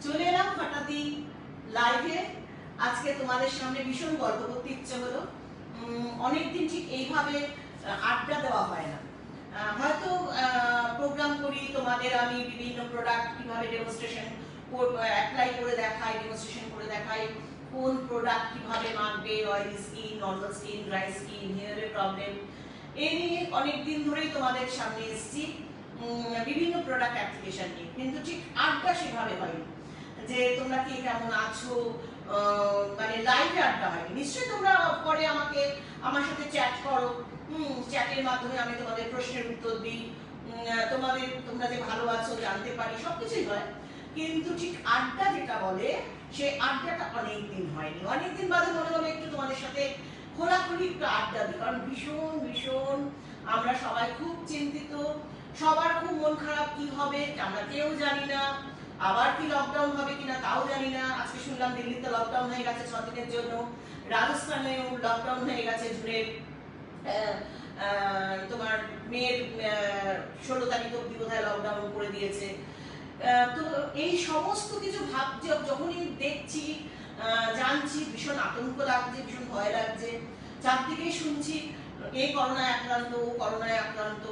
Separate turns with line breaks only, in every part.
চলে এলাম হঠাৎই লাইভে। আজকে তোমাদের সামনে ভীষণ গল্প করতে ইচ্ছে হলো। অনেকদিন ঠিক এইভাবে আড্ডা দেওয়া হয় না। হয়তো প্রোগ্রাম করি, তোমাদের আমি বিভিন্ন প্রোডাক্ট কিভাবে ডেমনস্ট্রেশন অ্যাপ্লাই করে দেখাই, ডেমনস্ট্রেশন করে দেখাই, কোন প্রোডাক্ট কিভাবে মাখবে, oily skin, normal skin, dry skin, হেয়ারের প্রবলেম, এই নিয়ে অনেকদিন ধরেই তোমাদের সামনে এসেছি বিভিন্ন প্রোডাক্ট অ্যাপ্লিকেশন নিয়ে। কিন্তু ঠিক আড্ডা সেভাবে হয়নি যে তোমরা কি কেমন আছো, মানে লাইভে আড্ডা হয়নি। নিশ্চয়ই তোমরা পরে আমার সাথে চ্যাট করো, চ্যাটের মাধ্যমে আমি তোমাদের প্রশ্নের উত্তর দিই, তোমরা যে ভালো আছো জানতে পারি, সবকিছুই হয়। কিন্তু ঠিক আড্ডা যেটা বলে, সেই আড্ডাটা অনেকদিন হয়নি। অনেকদিন বাদে মনে হলো একটু তোমাদের সাথে খোলাখুলি একটু আড্ডা দিই, কারণ ভীষণ ভীষণ আমরা সবাই খুব চিন্তিত, সবার খুব মন খারাপ, কি হবে আমরা কেউ জানি না, আবার কি লকডাউন হবে কিনা তাও জানি না। আজকে শুনলাম দিল্লিতে লকডাউন হয়ে গেছে 6 দিনের জন্য, রাজস্থানেও লকডাউন হয়ে গেছে জুড়ে, তোমার মেয়ের 16 তারিখ অব্দি বোধহয় লকডাউন করে দিয়েছে। তো এই সমস্ত কিছু ভাবছি, যখনই দেখছি জানছি, ভীষণ আতঙ্ক লাগছে, ভীষণ ভয় লাগছে। চারদিকেই শুনছি এ করোনায় আক্রান্ত, ও করোনায় আক্রান্ত।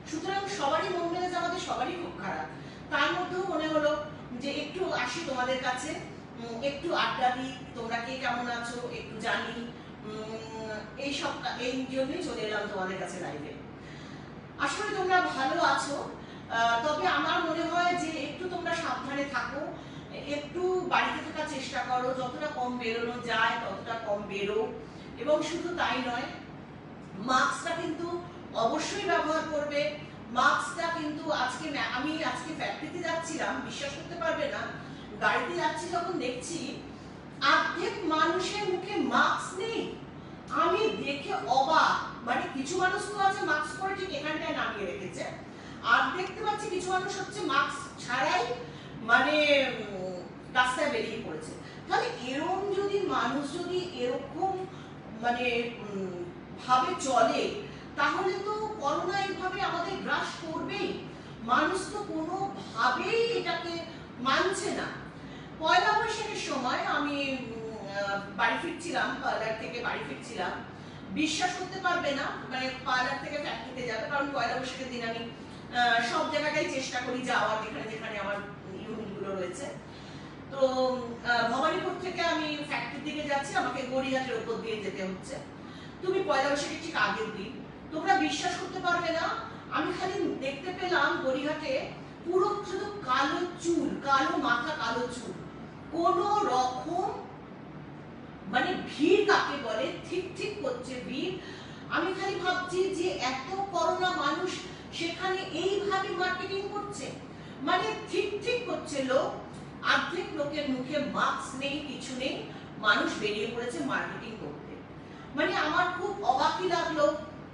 সুতরাং সবারই মন মেজাজ আমাদের সবারই খুব খারাপ। তার মধ্যেও মনে হলো যে একটু আসি তোমাদের কাছে, একটু আড্ডা দিই, তোমরা কে কেমন আছো একটু জানি। এই জন্যই চলে এলাম তোমাদের কাছে লাইভে। আসলে তোমরা ভালো আছো, তবে আমার মনে হয় যে একটু তোমরা সাবধানে থাকো, একটু বাড়িতে থাকার চেষ্টা করো, যতটা কম বেরোনো যায় ততটা কম বেরো। এবং শুধু তাই নয়, মাস্কটা কিন্তু অবশ্যই ব্যবহার করবে। মাস্কটা কিন্তু আমি আজকে ফ্যাক্টরিতে যাচ্ছিলাম, বিশ্বাস করতে পারবে না, গাড়িতে যাচ্ছি যখন দেখছি অর্ধেক মানুষের মুখে মাস্ক নেই। আমি দেখে অবাক, মানে কিছু মানুষ তো আছে মাস্ক পরে ঠিক এখানটায় নামিয়ে রেখেছে, আর দেখতে পাচ্ছি কিছু মানুষ হচ্ছে মাস্ক ছাড়াই মানে রাস্তায় বেরিয়ে পড়েছে। তাহলে এরকম যদি মানুষ যদি এরকম মানে ভাবে চলে, তাহলে তো করোনা এইভাবে আমাদের গ্রাস করবেই। মানুষ তো কোনোভাবেই এটাকে মানছে না। পয়লা বৈশাখের সময় আমি বাড়ি ফিরছিলাম, পার্লার থেকে বাড়ি ফিরছিলাম, বিশ্বাস করতে পারবে না, মানে পার্লার থেকে ফ্যাক্টরিতে যাবে, কারণ পয়লা বৈশাখের দিন আমি সব জায়গাটাই চেষ্টা করি যাওয়ার, যেখানে যেখানে আমার ইউনিটগুলো রয়েছে। তো ভবানীপুর থেকে আমি ফ্যাক্টরির দিকে যাচ্ছি, আমাকে গড়িয়াহাটের উপর দিয়ে যেতে হচ্ছে। তুমি পয়লা বৈশাখের ঠিক আগের দিন, তোমরা বিশ্বাস করতে পারবে না, আমি খালি দেখতে পেলাম গড়িয়াহাটে পুরো শুধু কালো চুল, কালো মাথা, কালো চুল, কোন রকম মানে ভিড় কাকে বলে, ঠিক ঠিক করছে ভিড়। আমি খালি ভাবছি যে এত করোনা মানুষ সেখানে এইভাবে মার্কেটিং করছে, মানে ঠিক ঠিক করছে লোক। অর্ধেক লোকের মুখে মাস্ক নেই, কিছু নেই, মানুষ বেরিয়ে পড়েছে মার্কেটিং করতে। মানে আমার খুব অবাকই লাগলো,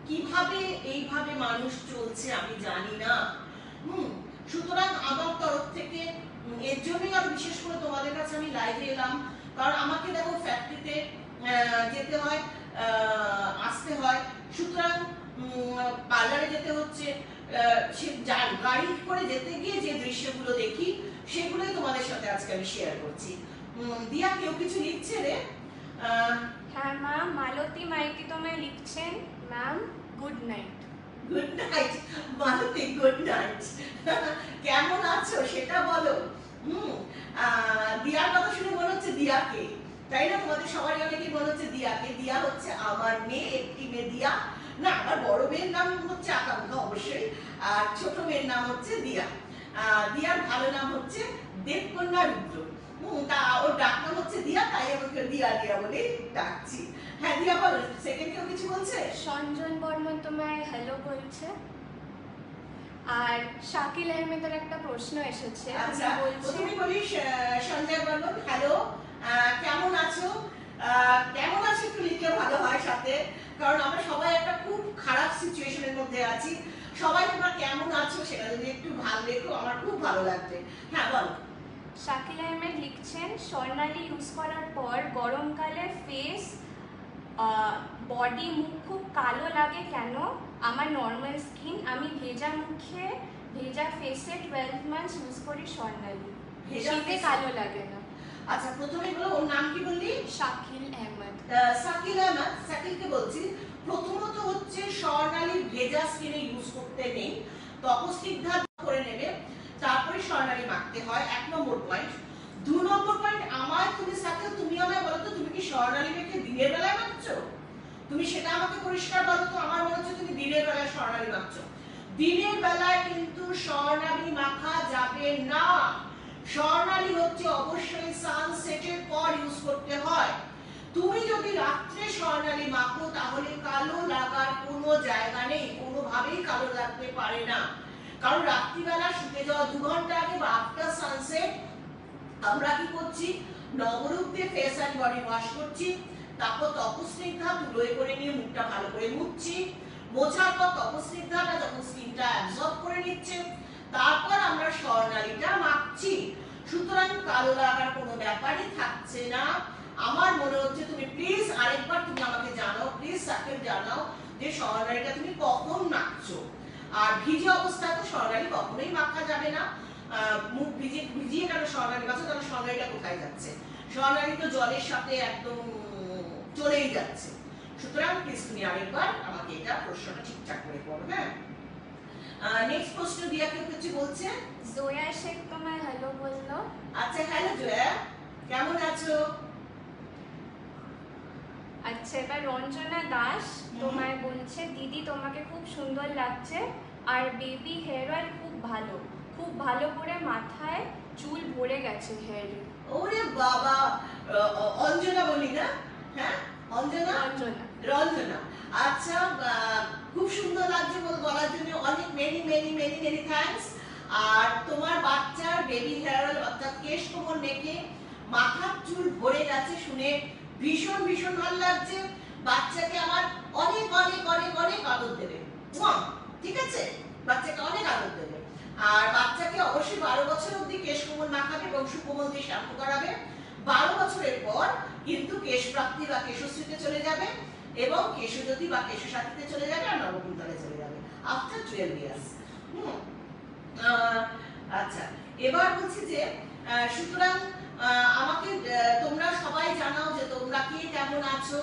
কিভাবে এইভাবে মানুষ চলছে আমি জানি না। সুতরাং আমার তরফ থেকে এর জন্যই আরো বিশেষ করে তোমাদের কাছে আমি লাইভে এলাম, কারণ আমাকে দেখো ফ্যাক্টরিতে যেতে হয়, আসতে হয়, সুতরাং পার্লারে যেতে হচ্ছে, গাড়ি করে যেতে গিয়ে যে দৃশ্যগুলো দেখি সেগুলোই তোমাদের সাথে আজকে আমি শেয়ার করছি। দিয়া, কেউ কিছু লিখছে রে?
হ্যাঁ ম্যাম, মালতী মাইতি তোমায় লিখছেন, ma'am good night.
Good night Malati, good night. কেমন আছো সেটা বলো। দিয়ার কথা শুনে মনে হচ্ছে দিয়াকে, তাই না? তোমাদের সবারই অনেকেই মনে হচ্ছে দিয়াকে। দিয়া হচ্ছে আমার মেয়ে, একটি মেয়ে দিয়া। না, আমার বড় মেয়ের নাম হচ্ছে আকাঙ্ক্ষা অবশ্যই, আর ছোট মেয়ের নাম হচ্ছে দিয়া। দিয়ার ভালো নাম হচ্ছে দেবকন্যা রুদ্র। তা ওর ডাক নাম হচ্ছে দিয়া, তাই আমাকে দিয়া দিয়া বলে ডাকছি। হ্যাঁ দিয়া, বল, সেকেন্ড কেউ কিছু বলছে?
সঞ্জন বর্মন তোমায় হ্যালো বলছে। আর শাকিল আহমেদের একটা প্রশ্ন এসেছে,
আচ্ছা, তুমি বলিস সঞ্জয় বর্মন হ্যালো, কেমন আছো? কেমন আছো একটু লিখলে ভালো হয় সাথে, কারণ আমরা সবাই একটা খুব খারাপ সিচুয়েশনের মধ্যে আছি। সবাই তোমরা কেমন আছো সেটা যদি একটু ভালো লেখো, আমার খুব ভালো লাগবে। হ্যাঁ বল।
শাকিল আহমেদ লিখছেন, স্বর্ণালী ইউজ করার পর গরমকালে ফেস, বডি, মুখ খুব কালো লাগে কেন? আমার নর্মাল স্কিন, আমি ভেজা মুখে ভেজা ফেসে 12 মান্থস ইউজ করি স্বর্ণালী।
ভেজা
শীতে
face?
কালো লাগে না।
আচ্ছা, প্রথমে বলো ওর নাম কি বললি?
শাকিল আহমেদ।
শাকিল আহমেদ। শাকিলকে বলছি, প্রথমত হচ্ছে স্বর্ণালী ভেজা স্কিনে ইউজ করতে নেই, তপস্নিগ্ধা করে নেবে, তারপরে স্বর্ণালী মাখতে হয়, 1 নম্বর পয়েন্ট। 2 নম্বর পয়েন্ট, তুমি আমায় বলো তো, তুমি কি স্বর্ণালী মেখে দিনের বেলায় মাখছো? তুমি সেটা আমাকে পরিষ্কার বলো তো। আমার মনে হচ্ছে তুমি দিনের বেলায় স্বর্ণালী মাখছো। দিনের বেলায় কিন্তু স্বর্ণালী মাখা যাবে না। স্বর্ণালী হচ্ছে অবশ্যই সানসেটের পর ইউজ করতে হয়। তুমি যদি রাত্রে স্বর্ণালী মাখো তাহলে কালো লাগার কোনো জায়গা নেই, কোনোভাবেই কালো লাগতে পারে না। কারণ রাত্রিবেলা শুতে যাওয়া 2 ঘন্টা আগে বা আফটার সানসেট আমরা কি করছি? নবরূপ দিয়ে ফেস অ্যান্ড বডি ওয়াশ করছি, তারপর তপস্নিগ্ধা তুলোয় করে নিয়ে মুখটা ভালো করে মুছছি, মোছার পর তপস্নিগ্ধাটা যখন স্কিনটা অ্যাবজর্ব করে নিচ্ছে, তারপর আমরা স্বর্ণালীটা মাখছি। সুতরাং কালো লাগার কোনো ব্যাপারই থাকছে না। আমার মনে হচ্ছে তুমি প্লিজ আরেকবার তুমি আমাকে জানাও, প্লিজ সাকিল জানাও যে স্বর্ণালীটা তুমি কখন মাখছো। আর ভিজে অবস্থায় তো স্বর্ণালী কখনোই মাখা যাবে না। মুখ ভিজিয়ে কেন স্বর্ণালী মাখছো? তাহলে স্বর্ণালীটা কোথায় যাচ্ছে? স্বর্ণালী তো জলের সাথে একদম চলেই যাচ্ছে। সুতরাং প্লিজ তুমি আরেকবার আমাকে এটা প্রশ্নটা ঠিকঠাক করে করো। হ্যাঁ, নেক্সট প্রশ্ন দিয়া কেউ কিছু বলছে?
জোয়া শেখ তোমায় হ্যালো বললো।
আচ্ছা, হ্যালো জয়া, কেমন আছো?
আচ্ছা, এবার রঞ্জনা দাস তোমায় বলছে, দিদি তোমাকে খুব সুন্দর লাগছে আর বেবি হেয়ার অয়েল খুব ভালো করে মাথায় চুল ভরে গেছে হেয়ারে।
ওরে বাবা, অঞ্জনা বলি না? হ্যাঁ, অঞ্জনা। রঞ্জনা, আচ্ছা, খুব সুন্দর লাগছে বলার জন্য অনেক many many many many thanks. আর তোমার বাচ্চার বেবি হেয়ার অয়েল অর্থাৎ কেশ কোমর মেখে মাথার চুল ভরে গেছে শুনে ভীষণ ভীষণ ভালো লাগছে। বাচ্চাকে আমার অনেক অনেক অনেক অনেক আদর দেবে, ঠিক আছে? বাচ্চাকে অনেক আদর দেবে। আর বাচ্চাকে অবশ্যই 12 বছর অবধি কেশ কোমল মাখাবে এবং সুকোমল দিয়ে শ্যাম্পু করাবে। 12 বছরের পর কিন্তু কেশ প্রাপ্তি বা কেশশ্রীতে চলে যাবে এবং কেশজ্যোতি বা কেশসাথীতে চলে যাবে আর নবকুন্তলে চলে যাবে আফটার 12 ইয়ার্স। আচ্ছা, এবার বলছি যে সুতরাং আমাকে তোমরা সবাই জানাও যে তোমরা কে কেমন আছো,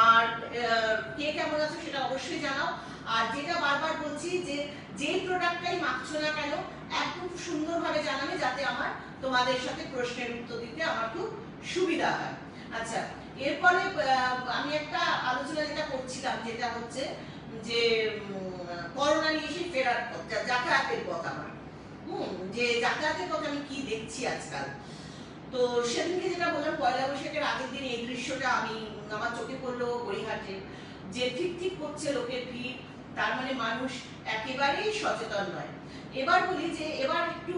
আর কে কেমন আছো সেটা অবশ্যই জানাও। আর যেটা বারবার বলছি যে যেই প্রোডাক্টটাই মাখছো না কেন একদম সুন্দরভাবে জানাবে, যাতে আমার তোমাদের সাথে প্রশ্নের উত্তর দিতে আমার খুব সুবিধা হয়। আচ্ছা, এরপরে আমি একটা আলোচনা যেটা করছিলাম, যেটা হচ্ছে যে করোনা নিয়ে এসে ফেরার পথ, যাতায়াতের পথ আমার, যে যাতায়াতের পথ আমি কি দেখছি আজকাল। তো সেদিনকে যেটা বললাম, পয়লা বৈশাখের আগের দিন এই দৃশ্যটা আমার চোখে পড়লো গড়িয়াহাটে, যে ঠিক ঠিক করছে লোকের ভিড়, তার মানে মানুষ একেবারেই সচেতন নয়। এবার বলি যে এবার একটু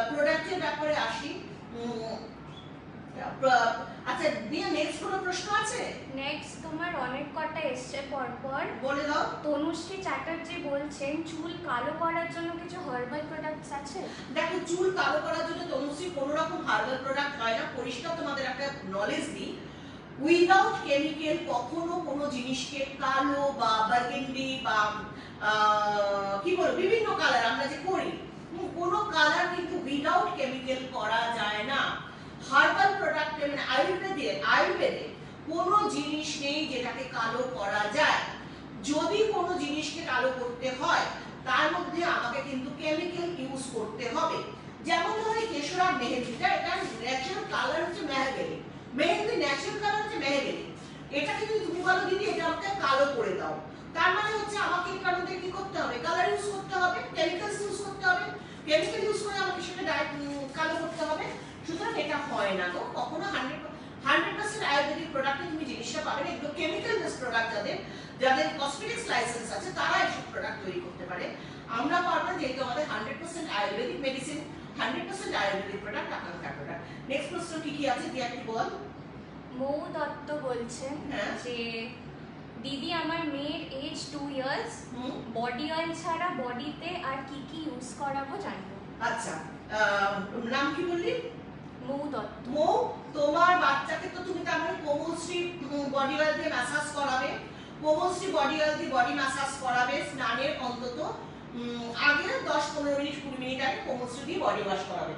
প্রোডাক্টের ব্যাপারে আসি। আচ্ছা দিয়া, নেক্সট কোনো প্রশ্ন আছে?
নেক্সট তোমার অনেক কটা এসছে পরপর,
বলে দাও।
তনুশ্রী চ্যাটার্জি বলছেন, চুল কালো করার জন্য কিছু হার্বাল প্রোডাক্টস আছে?
দেখো, চুল কালো করার জন্য তনুশ্রী কোনো রকম হার্বাল প্রোডাক্ট হয় না। পরিষ্কার তোমাদের একটা নলেজ দিই, উইদাউট কেমিক্যাল কখনো কোনো জিনিসকে কালো বা বার্গেন্ডি বা কি বলবো বিভিন্ন কালার আমরা যে করি, কোনো কালার কিন্তু উইদাউট কেমিক্যাল করা যায় না। হার্বাল প্রোডাক্ট মানে আয়ুর্বেদে কোনো জিনিস নেই যেটাকে কালো করা যায়। যদি কোনো জিনিসকে কালো করতে হয় তার মধ্যে আমাকে কিন্তু কেমিক্যাল ইউজ করতে হবে। যেমন ধরো কেশরা মেহেন্দিটা, এটা ন্যাচারাল কালার হচ্ছে মেহগনি, মেহেন্দি ন্যাচারাল কালার হচ্ছে মেহগনি। এটাকে যদি তুমি বলো দিদি এটা আমাকে কালো করে দাও, তার মানে হচ্ছে আমাকে এটার মধ্যে কি করতে হবে? কালার ইউজ করতে হবে, কেমিক্যালস ইউজ করতে হবে। কেমিক্যাল ইউজ করে আমাকে সেটা কালো করতে হবে। সুতরাং এটা হয় না গো, কখনো 100% আয়ুর্বেদিক প্রোডাক্টে তুমি জিনিসটা পাবে না। এগুলো কেমিক্যাল বেস প্রোডাক্ট, যাদের কসমেটিক্স লাইসেন্স আছে তারা এইসব প্রোডাক্ট তৈরি করতে পারে। আমরা পারবো না, যেহেতু আমাদের 100% আয়ুর্বেদিক মেডিসিন, 100% আয়ুর্বেদিক প্রোডাক্ট, আকাঙ্ক্ষা প্রোডাক্ট। নেক্সট প্রশ্ন কি আছে দিয়া কি বল?
মৌ দত্ত বলছেন যে দিদি আমার মেয়ের এজ 2 ইয়ার্স, বডি অয়েল ছাড়া বডিতে আর কি কি ইউজ করাবো জানবো।
আচ্ছা, নাম কি বললি?
মৌ দত্ত।
মৌ, তোমার বাচ্চাকে তো তুমি তার মানে কোমলশ্রী বডি অয়েল দিয়ে ম্যাসাজ করাবে, কোমলশ্রী বডি অয়েল দিয়ে বডি ম্যাসাজ করাবে। স্নানের অন্তত আগে 10-15 মিনিট 20 মিনিট আগে কোমলশ্রী দিয়ে বডি ওয়াশ করাবে।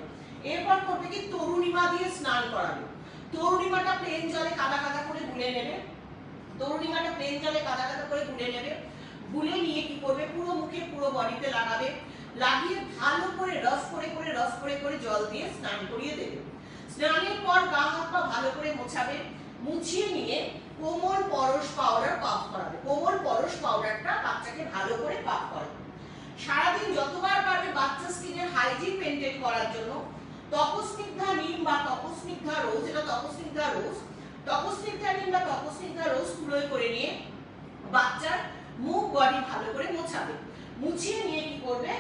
এরপর করবে কি তরুণিমা দিয়ে স্নান করাবে। তরুণিমাটা প্লেন জলে কাদা কাদা করে গুলে নেবে। তরুণিমাটা প্লেন জলে কাদা কাদা করে গুলে নেবে। গুলে নিয়ে কি করবে পুরো মুখে পুরো বডিতে লাগাবে। লাগিয়ে ভালো করে রফ করে জল দিয়ে স্নান করিয়ে দেবে। স্নানের পর গা হাত পা ভালো করে মোছাবে। মুছিয়ে নিয়ে কোমল পরশ পাউডার পাফ করাবে। কোমল পরশ পাউডারটা বাচ্চাকে ভালো করে পাফ করাবে। সারাদিন যতবার পারবে বাচ্চা স্কিনের হাইজিন মেনটেন করার জন্য তপস্নিগ্ধা নিম বা তপস্নিগ্ধা রোজ, এটা তপস্নিগ্ধা রোজ, তপস্নিগ্ধা নিম বা তপস্নিগ্ধা রোজ কুলোয় করে নিয়ে বাচ্চার মুখ বডি ভালো করে মোছাবে। মুছিয়ে নিয়ে কি করবে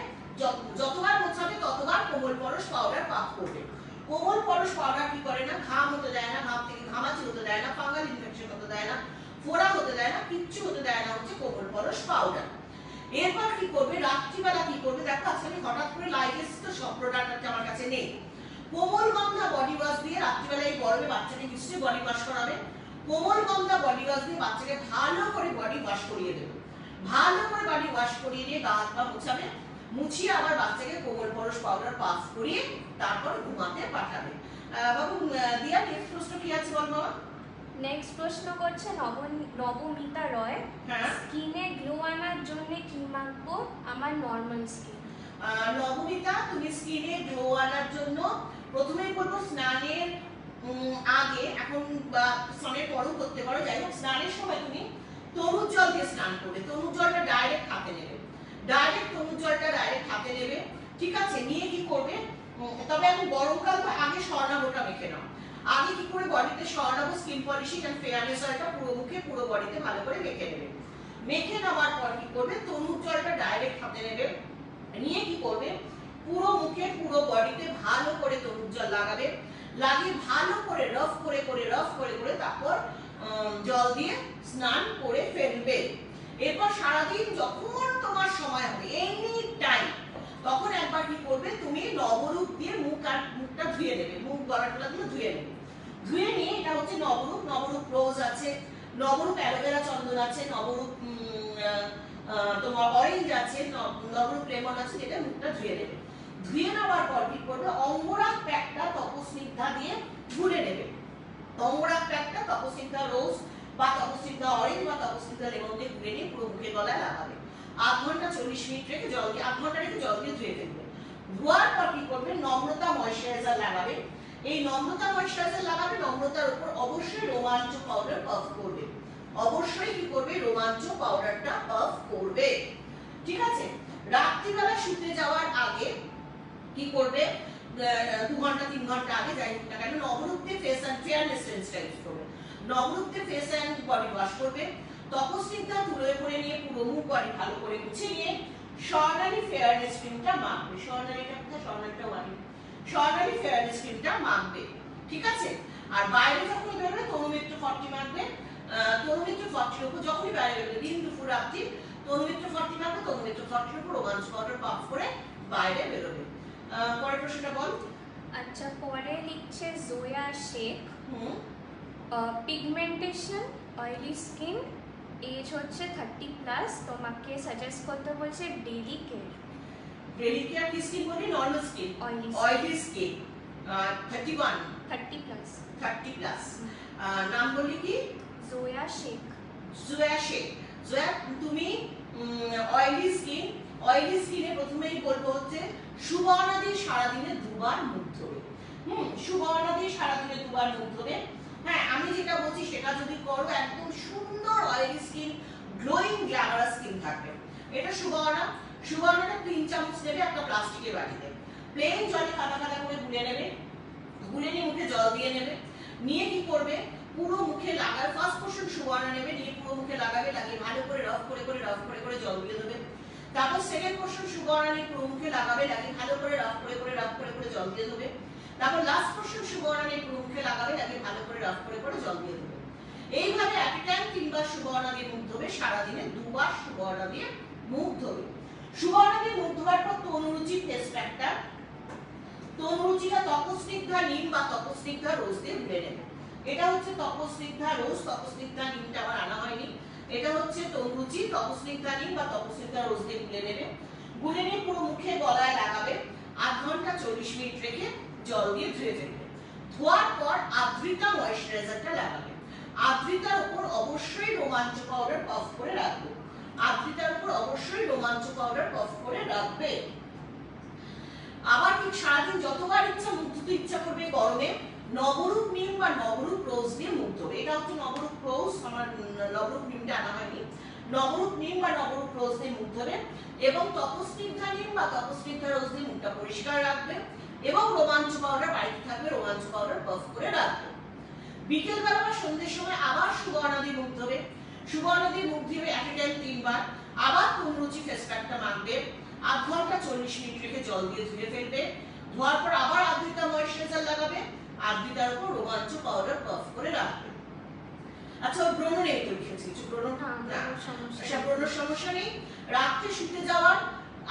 যতবার মোছাবে ততবার কোমল পরশ পাউডার পাফ করবে। কোমল পরশ পাউডার কি করে না, ঘাম হতে দেয় না, ঘাম থেকে ঘামাচি হতে দেয় না, ফাঙ্গাল ইনফেকশন হতে দেয় না, ফোড়া হতে দেয় না, কিচ্ছু হতে দেয় না হচ্ছে কোমল পরশ পাউডার। এরপর কি করবে রাত্রিবেলা কি করবে, দেখো আজকে আমি হঠাৎ করে লাইট এসেছে তো সব প্রোডাক্ট আমার কাছে নেই। কোমল গন্ধা বডি ওয়াশ দিয়ে রাত্রিবেলা এই গরমে বাচ্চাকে নিশ্চয়ই বডি ওয়াশ করাবে। কোমল গন্ধা বডি ওয়াশ দিয়ে বাচ্চাকে ভালো করে বডি ওয়াশ করিয়ে দেবে। ভালো করে বডি ওয়াশ করিয়ে নিয়ে গা হাত পা মুছাবে। মুছিয়ে আবার বাচ্চাকে কোমল পরশ পাউডার পাফ করিয়ে তারপর ঘুমাতে পাঠাবে। বাবু দিয়া নেক্সট প্রশ্ন কি আছে বল বাবা।
নেক্সট প্রশ্ন করছে নবমিতা রয়,
হ্যাঁ,
স্কিনে গ্লো আনার জন্য কি মাখবো আমার নরমাল স্কিন?
নবমিতা তুমি স্কিনে গ্লো আনার জন্য প্রথমেই বলবো স্নানের আগে, এখন বা স্নানের পরও করতে পারো, যাই হোক স্নানের সময় তুমি তরুণ জল দিয়ে স্নান করবে। তরুণ জলটা ডাইরেক্ট হাতে নেবে, তরুণ জলটা ডাইরেক্ট হাতে নেবে, ঠিক আছে। নিয়ে কি করবে, তবে এখন গরমকাল তো আগে স্বর্ণাভটা মেখে নাও। আগে কি করে বডিতে Swarnabh skin polishing and fairness অয়েলটা পুরো মুখে পুরো বডিতে ভালো করে মেখে নেবে। মেখে নেওয়ার পর কি করবে তরুণ জলটা ডাইরেক্ট হাতে নেবে। নিয়ে কি করবে পুরো মুখে পুরো বডিতে ভালো করে তরুণ জল লাগাবে। লাগিয়ে ভালো করে রফ করে তারপর জল দিয়ে স্নান করে ফেলবে। এরপর সারাদিন যখন তোমার সময় হবে এনি টাইম তখন একবার কি করবে তুমি নবরূপ দিয়ে মুখ আর মুখটা ধুয়ে নেবে, মুখ গলাটা দিয়ে ধুয়ে নেবে। ধুয়ে নিয়ে এটা হচ্ছে নবরূপ রোজ আছে, নবরূপ অ্যালোভেরা চন্দন আছে, নবরূপ তোমার অরেঞ্জ আছে, নবরূপ লেমন আছে, যেটা মুখটা ধুয়ে নেবে। ধুয়ে নেওয়ার পর কি করবে অঙ্গরাগ প্যাকটা তপস্নিগ্ধা দিয়ে গুলে নেবে। অঙ্গরাগ প্যাকটা তপস্নিগ্ধা রোজ বা তপস্নিগ্ধা অরেঞ্জ বা তপস্নিগ্ধা লেমন দিয়ে গুলে নিয়ে পুরো মুখে গলায় লাগাবে। 8 ঘন্টা 40 মিনিট রেখে জল দিয়ে 8 ঘন্টা রেখে জল দিয়ে ধুয়ে ফেলবে। ধোয়ার পর কি করবে নম্রতা ময়শ্চারাইজার লাগাবে। এই নম্রতা ময়শ্চারাইজার লাগাবে, নম্রতার উপর অবশ্যই রোমাঞ্চ পাউডার পাফ করবে। অবশ্যই কি করবে রোমাঞ্চ পাউডারটা পাফ করবে, ঠিক আছে। রাত্রিবেলা শুতে যাওয়ার আগে কি করবে 2 ঘন্টা 3 ঘন্টা আগে যাই হোক না কেন নবরূপ দিয়ে ফেস এন্ড ফেয়ারনেস রেঞ্জটা ইউজ করবে। নবরূপ দিয়ে ফেস এন্ড বডি ওয়াশ করবে। তপস্নিগ্ধা তুলোয় করে নিয়ে পুরো মুখ বডি ভালো করে মুছে নিয়ে স্বর্ণালী ফেয়ারনেস ক্রিমটা মাখবে। স্বর্ণালীটা কোথায়, স্বর্ণালীটা ওয়ানি, স্বর্ণালী ফেয়ারনেস ক্রিমটা মাখবে, ঠিক আছে। আর বাইরে যখন বেরোবে তনুমিত্র 40 মাখবে। তনুমিত্র 40 উপর যখনই বাইরে বেরোবে দিন দুপুর রাত্রি তনুমিত্র 40 মাখবে। তনুমিত্র 40 উপর রোমাঞ্চ পাউডার পাফ করে বাইরে বেরোবে। পরের প্রশ্নটা বল।
আচ্ছা, পরে লিখছে Zoya Sheikh, pigmentation, oily skin, age হচ্ছে 30+, তোমাকে সাজেস্ট করতে বলছে ডেইলি কেয়ার।
ডেইলি কেয়ার কি স্কিন বলি, নরমাল স্কিন, অয়েলি স্কিন, 30+। নাম বলি কি,
জোয়া শেখ।
জোয়া তুমি অয়েলি স্কিনে প্রথমেই বলবো হচ্ছে সুবর্ণা দিয়ে সারাদিনে 2 বার মুখ ধোবে। সুবর্ণা দিয়ে সারাদিনে 2 বার মুখ ধোবে। হ্যাঁ, আমি যেটা বলছি সেটা যদি করো একদম সুন্দর oily skin, glowing glamorous skin থাকবে। এটা সুবর্ণাটা 3 চামচ নেবে একটা প্লাস্টিকের বাটিতে, প্লেন জলে কাদা কাদা করে গুলে নেবে। গুলে নিয়ে মুখে জল দিয়ে নেবে। নিয়ে কি করবে পুরো মুখে লাগাবে। ফার্স্ট পোরশন সুবর্ণা নেবে, নিয়ে পুরো মুখে লাগাবে। লাগিয়ে ভালো করে রফ করে জল দিয়ে দেবে। তারপর সেকেন্ড পোরশন সুবর্ণা নিয়ে পুরো মুখে লাগাবে। লাগিয়ে ভালো করে রফ করে জল দিয়ে দেবে। তারপর লাস্ট পোরশন সুবর্ণা নিয়ে পুরো মুখে লাগাবে। লাগিয়ে ভালো করে রফ করে জল দিয়ে দেবে। এইভাবে এট এ টাইম 3 বার সুবর্ণা দিয়ে মুখ ধোবে। সারাদিনে 2 বার সুবর্ণা দিয়ে মুখ ধোবে। সুবর্ণা দিয়ে মুখ ধোয়ার পর তনুরুচি ফেস প্যাকটা, তনুরুচিটা তপস্নিগ্ধা নিম বা তপস্নিগ্ধা রোজ দিয়ে গুলে নেবে। এটা হচ্ছে তপস্নিগ্ধা রোজ, তপস্নিগ্ধা নিমটা আমার আনা হয়নি। এটা হচ্ছে তনুরুচি, তপস্নিগ্ধা নিম বা তপস্নিগ্ধা রোজ দিয়ে গুলে নেবে। গুলে নিয়ে পুরো মুখে গলায় লাগাবে। 8 ঘন্টা 40 মিনিট রেখে জল দিয়ে ধুয়ে ফেলবে। ধোয়ার পর আদ্রিতা ময়েশ্চারাইজারটা লাগাবে। আদ্রিতার উপর অবশ্যই রোমাঞ্চ পাউডার পাফ করে রাখবে। আদ্রিতার উপর অবশ্যই রোমাঞ্চ পাউডার পাফ করে রাখবে। আবার ঠিক সারাদিন যতবার ইচ্ছা মুখ ধুতে ইচ্ছা করবে গরমে নবরূপ নিম বা নবরূপ রোজ দিয়ে মুখ ধোবে। এটা হচ্ছে নবরূপ রোজ, আমার নবরূপ নিমটা আনা হয়নি। নবরূপ নিম বা নবরূপ রোজ দিয়ে মুখ ধোবে এবং তপস্নিগ্ধা নিম বা তপস্নিগ্ধা রোজ দিয়ে মুখটা পরিষ্কার রাখবে এবং রোমাঞ্চ পাউডার বাড়িতে থাকবে, রোমাঞ্চ পাউডার পাফ করে রাখবে। বিকেলবেলা বা সন্ধ্যের সময় আবার সুবর্ণা দিয়ে মুখ ধোবে। সুবর্ণা দিয়ে মুখ ধুবে এক টাইম 3 বার। আবার কুমরুচি ফেস প্যাকটা মাখবে। আধ ঘন্টা 40 মিনিট রেখে জল দিয়ে ধুয়ে ফেলবে। ধোয়ার পর আবার আদ্রিতা ময়েশ্চারাইজার লাগাবে। আদ্রিতার উপর রোমাঞ্চ পাউডার পাফ করে রাখবে। আচ্ছা, ব্রণ নেই তো লিখেছি, ব্রণ সমস্যা নেই। রাত্রে শুতে যাওয়ার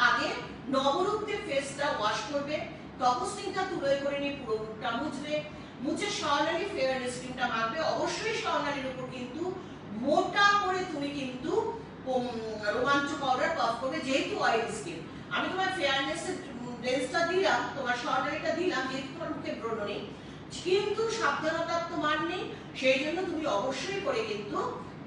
আগে নবরূপ দিয়ে ফেসটা ওয়াশ করবে। তপস্নিগ্ধা তুলোয় করে নিয়ে পুরো মুখটা মুছবে। মুছে স্বর্ণালী ফেয়ারনেস ক্রিমটা মাখবে। অবশ্যই স্বর্ণালীর উপর কিন্তু মোটা করে তুমি কিন্তু রোমাঞ্চ পাউডার পাফ করবে, যেহেতু অয়েলি স্কিন। আমি তোমার ফেয়ারনেস এর রেঞ্জটা দিলাম, তোমার স্বর্ণালীটা দিলাম, যেহেতু তোমার মুখে ব্রণ নেই, কিন্তু সাবধানতার তো মান নেই, সেই জন্য তুমি অবশ্যই করে কিন্তু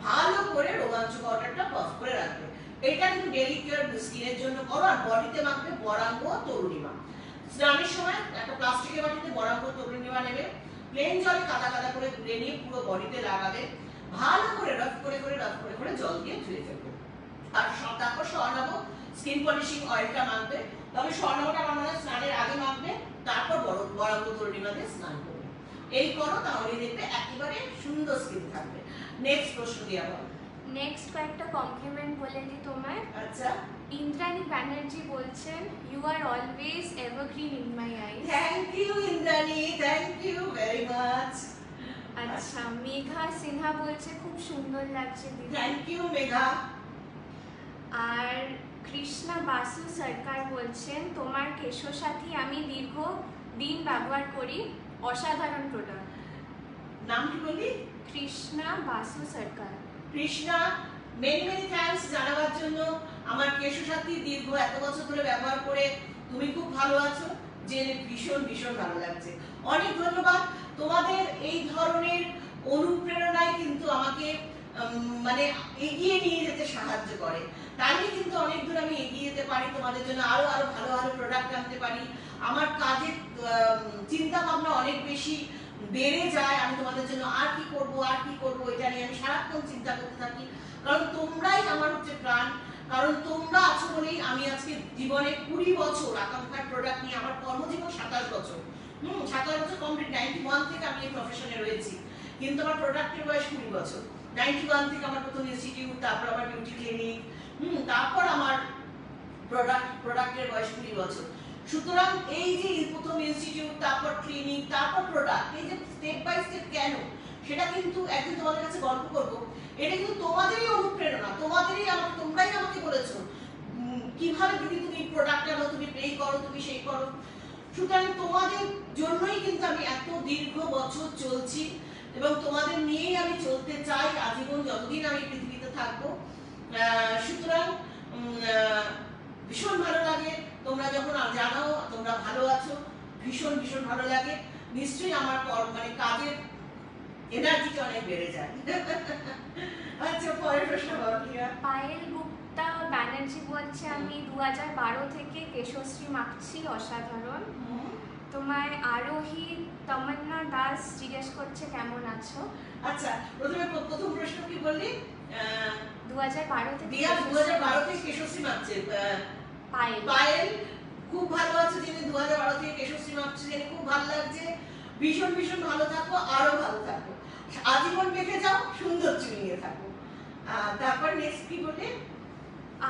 ভালো করে রোমাঞ্চ পাউডারটা পাফ করে রাখবে। এটা কিন্তু ডেলি কেয়ার স্কিনের জন্য করো। আর বডিতে মাখবে বরাঙ্গ তরুণিমা। স্নানের সময় একটা প্লাস্টিকের বাটিতে বরাঙ্গ তরুণিমা নেবে, প্লেন জলে কাদা কাদা করে গুলে নিয়ে পুরো বডিতে লাগাবে। ভালো করে রাফ করে জল দিয়ে ধুয়ে ফেলবে। আর তারপর স্বর্ণাভ স্কিন পলিশিং অয়েলটা মাখবে। তবে স্বর্ণাভটা আমার মনে হয় স্নানের আগে মাখবে, তারপর বরাঙ্গ তরুণিমা দিয়ে স্নান করবে। এই করো, তাহলে দেখবে একেবারে সুন্দর স্কিন থাকবে। নেক্সট প্রশ্ন দিয়া বল।
নেক্সট কয়েকটা কমপ্লিমেন্ট বলে দিই তোমায়।
আচ্ছা,
ইন্দ্রাণী ব্যানার্জি বলছেন, you are always evergreen in my eyes.
Thank you Indrani, thank you very much.
আচ্ছা, মেঘা সিনহা বলছে খুব সুন্দর লাগছে দিদি।
Thank you Megha.
আর কৃষ্ণা বাসু সরকার বলছেন, তোমার কেশসাথী আমি দীর্ঘ দিন ব্যবহার করি, অসাধারণ প্রোডাক্ট।
নাম কি বললি?
কৃষ্ণা বাসু সরকার।
কৃষ্ণা, মেনি মেনি থ্যাঙ্কস জানাবার জন্য। আমার কেশসাথী দীর্ঘ এত বছর ধরে ব্যবহার করে তুমি খুব ভালো আছো জেনে ভীষণ ভীষণ ভালো লাগছে। অনেক ধন্যবাদ। তোমাদের এই ধরনের অনুপ্রেরণায় কিন্তু আমাকে মানে এগিয়ে নিয়ে যেতে সাহায্য করে। তাহলে কিন্তু অনেক দূর আমি এগিয়ে যেতে পারি, তোমাদের জন্য আরো আরো ভালো ভালো প্রোডাক্ট আনতে পারি। আমার কাজের চিন্তা ভাবনা অনেক বেশি বেড়ে যায়। আমি তোমাদের জন্য আর কি করব এটা নিয়ে আমি সারাক্ষণ চিন্তা করতে থাকি। কারণ তোমরাই আমার হচ্ছে প্রাণ। কারণ তোমরা আছো বলেই আমি আজকে জীবনে 20 বছর আকাঙ্ক্ষার প্রোডাক্ট নিয়ে, আমার কর্মজীবন 27 বছর। 27 বছর কমপ্লিট। 91 থেকে আমি এই প্রফেশনে রয়েছি, কিন্তু আমার প্রোডাক্টের বয়স 20 বছর। 91 থেকে আমার প্রথম ইনস্টিটিউট, তারপর আমার বিউটি ক্লিনিক, তারপর আমার প্রোডাক্টের বয়স 20 বছর। সুতরাং এই যে প্রথম ইনস্টিটিউট, তারপর ক্লিনিক, তারপর প্রোডাক্ট, এই যে স্টেপ বাই স্টেপ কেন, সেটা কিন্তু একদিন তোমাদের কাছে গল্প করব। এটা কিন্তু তোমাদেরই অনুপ্রেরণা, তোমরাই আমাকে বলেছো কিভাবে দিদি তুমি প্রোডাক্ট আনো, তুমি এই করো, তুমি সেই করো। সুতরাং তোমাদের জন্যই কিন্তু আমি এত দীর্ঘ বছর চলছি এবং তোমাদের নিয়েই আমি চলতে চাই আজীবন, যতদিন আমি পৃথিবীতে থাকবো। সুতরাং ভীষণ ভালো লাগে তোমরা যখন জানাও তোমরা ভালো আছো, ভীষণ ভীষণ ভালো লাগে। নিশ্চয়ই আমার মানে কাজের এনার্জিটা অনেক বেড়ে যায়। আচ্ছা, পরের প্রশ্ন বল।
পায়েল গুপ্তা ব্যানার্জি বলছে, আমি 2012 থেকে কেশশ্রী মাখছি, অসাধারণ। তোমায় আরোহী তমন্না দাস জিজ্ঞেস করছে কেমন আছো।
আচ্ছা, প্রথম প্রশ্ন কি বললি?
2012 থেকে
দিয়া 2012 থেকে কেশশ্রী মাখছে। পায়েল খুব ভালো আছে, যিনি 2012 থেকে কেশশ্রী মাখছে, জেনে খুব ভালো লাগছে। ভীষণ ভীষণ ভালো থাকো, আরো ভালো থাকো, আজীবন বেঁচে যাও, সুন্দর চুনিয়ে থাকো। তারপর নেক্সট কি বলে?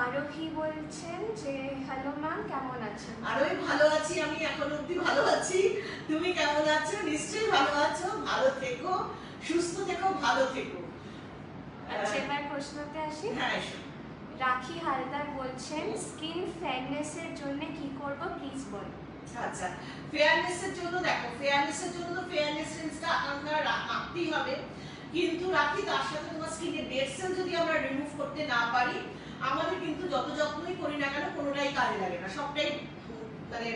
আরোহী বলছেন যে, হ্যালো ম্যাম, কেমন আছেন?
আরোই ভালো আছি, আমি এখন অবধি ভালো আছি। তুমি কেমন আছো? নিশ্চয়ই ভালো আছো। ভালো থেকো, সুস্থ থেকো, ভালো থেকো।
আচ্ছা, এবার প্রশ্নতে আসি।
হ্যাঁ,
রাখি হালদার বলছেন, স্কিন ফেয়ারনেসের জন্য কি করব প্লিজ বল।
আচ্ছা, ফেয়ারনেসের জন্য দেখো, ফেয়ারনেসের জন্য তো ফেয়ারনেস রেঞ্জটা আকাঙ্ক্ষা রাখতেই হবে, কিন্তু রাখি তার সাথে তোমার স্কিনের ডেড সেল যদি আমরা রিমুভ করতে না পারি, আমাদের কিন্তু যত যত্নই করি না কেন কোনোটাই কাজে লাগে না, সবটাই মানে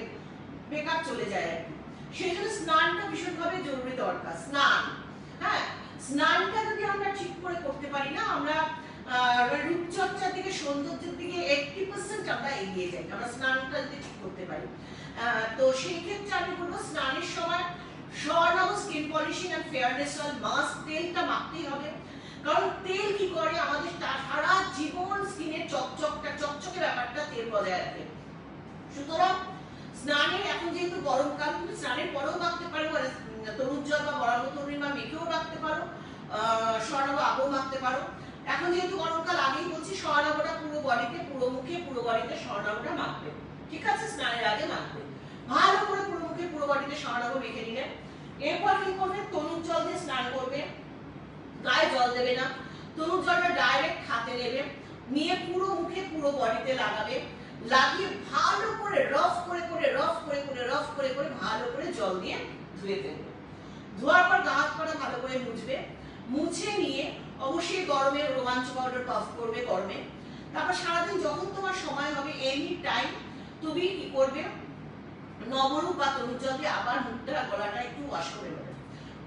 বেকার চলে যায় আর কি। সেই জন্য স্নানটা ভীষণভাবে জরুরি দরকার। স্নান, হ্যাঁ, স্নানটা যদি আমরা ঠিক করে করতে পারি না, আমরা রূপচর্চার দিকে, সৌন্দর্যের দিকে 80% আমরা এগিয়ে যাই আমরা স্নানটা যদি ঠিক করতে পারি। তো সেই ক্ষেত্রে আমি বলবো স্নানের সময় Swarnabh skin polishing and fairness oil mask, তেলটা মাখতেই হবে। কারণ তেল কি করে, আমাদের সারা জীবন স্কিনের চকচকে ব্যাপারটা তেল বজায় রাখে। সুতরাং স্নানের, এখন যেহেতু গরমকাল, তুমি স্নানের পরেও মাখতে পারো, তরুণ জল বা বরাঙ্গ তরুণী বা মেখেও রাখতে পারো, স্বর্ণাভ আগেও মাখতে পারো। এখন যেহেতু গরমকাল, আগেই বলছি স্বর্ণাভটা পুরো বডিতে, পুরো মুখে, পুরো বডিতে স্বর্ণাভটা মাখবে, ঠিক আছে? স্নানের আগে মাখবে ভালো করে পুরো মুখে, পুরো বডিতে স্বর্ণাভ মেখে নিলে এরপর কি করবে, তরুণ জল দিয়ে স্নান করবে, গায়ে জল দেবে না, তরুণ জলটা ডাইরেক্ট হাতে নেবে, নিয়ে পুরো মুখে, পুরো বডিতে লাগাবে, লাগিয়ে ভালো করে রফ করে ভালো করে জল দিয়ে ধুয়ে ফেলবে। ধোয়ার পর গা হাত পা ভালো করে মুছবে, মুছে নিয়ে অবশ্যই গরমে রোমাঞ্চ পাউডার পাফ করবে গরমে। তারপর সারাদিন যখন তোমার সময় হবে, এনি টাইম তুমি কি করবে, নবরূপ বা তরুণ জল দিয়ে আবার মুখটা, গলাটা একটু ওয়াশ করে নেবে।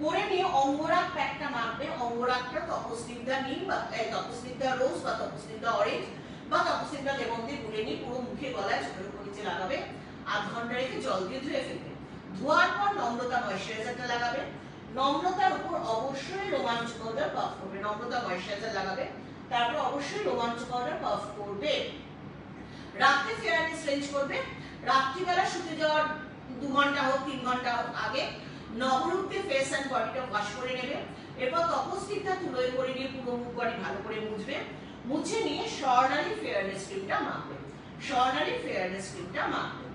করে নিয়ে অঙ্গরাগ প্যাকটা মাখবে। অঙ্গরাগটা তপস্নিগ্ধা নিম বা তপস্নিগ্ধা রোজ বা তপস্নিগ্ধা অরেঞ্জ বা তপস্নিগ্ধা লেমন দিয়ে গুলে নিয়ে পুরো মুখে, গলায়, চোখের উপর নিচে লাগাবে। আধ ঘন্টা রেখে জল দিয়ে ধুয়ে ফেলবে। ধোয়ার পর নম্রতা ময়শ্চারাইজারটা লাগাবে। নম্রতার উপর অবশ্যই রোমাঞ্চ পাউডার পাফ করবে। নম্রতা ময়শ্চারাইজার লাগাবে, তারপর অবশ্যই রোমাঞ্চ পাউডার পাফ করবে। রাতে ফেয়ারনেস রেঞ্জ করবে। রাত্রিবেলা শুতে যাওয়ার 2 ঘন্টা হোক 3 ঘন্টা হোক আগে নবরূপ দিয়ে ফেস এন্ড বডিটা ওয়াশ করে নেবে। এরপর তপস্নিগ্ধা তুলোয় করে নিয়ে পুরো মুখ বডি ভালো করে মুছবে। মুছে নিয়ে স্বর্ণালী ফেয়ারনেস ক্রিমটা মাখবে। স্বর্ণালী ফেয়ারনেস ক্রিমটা মাখবে।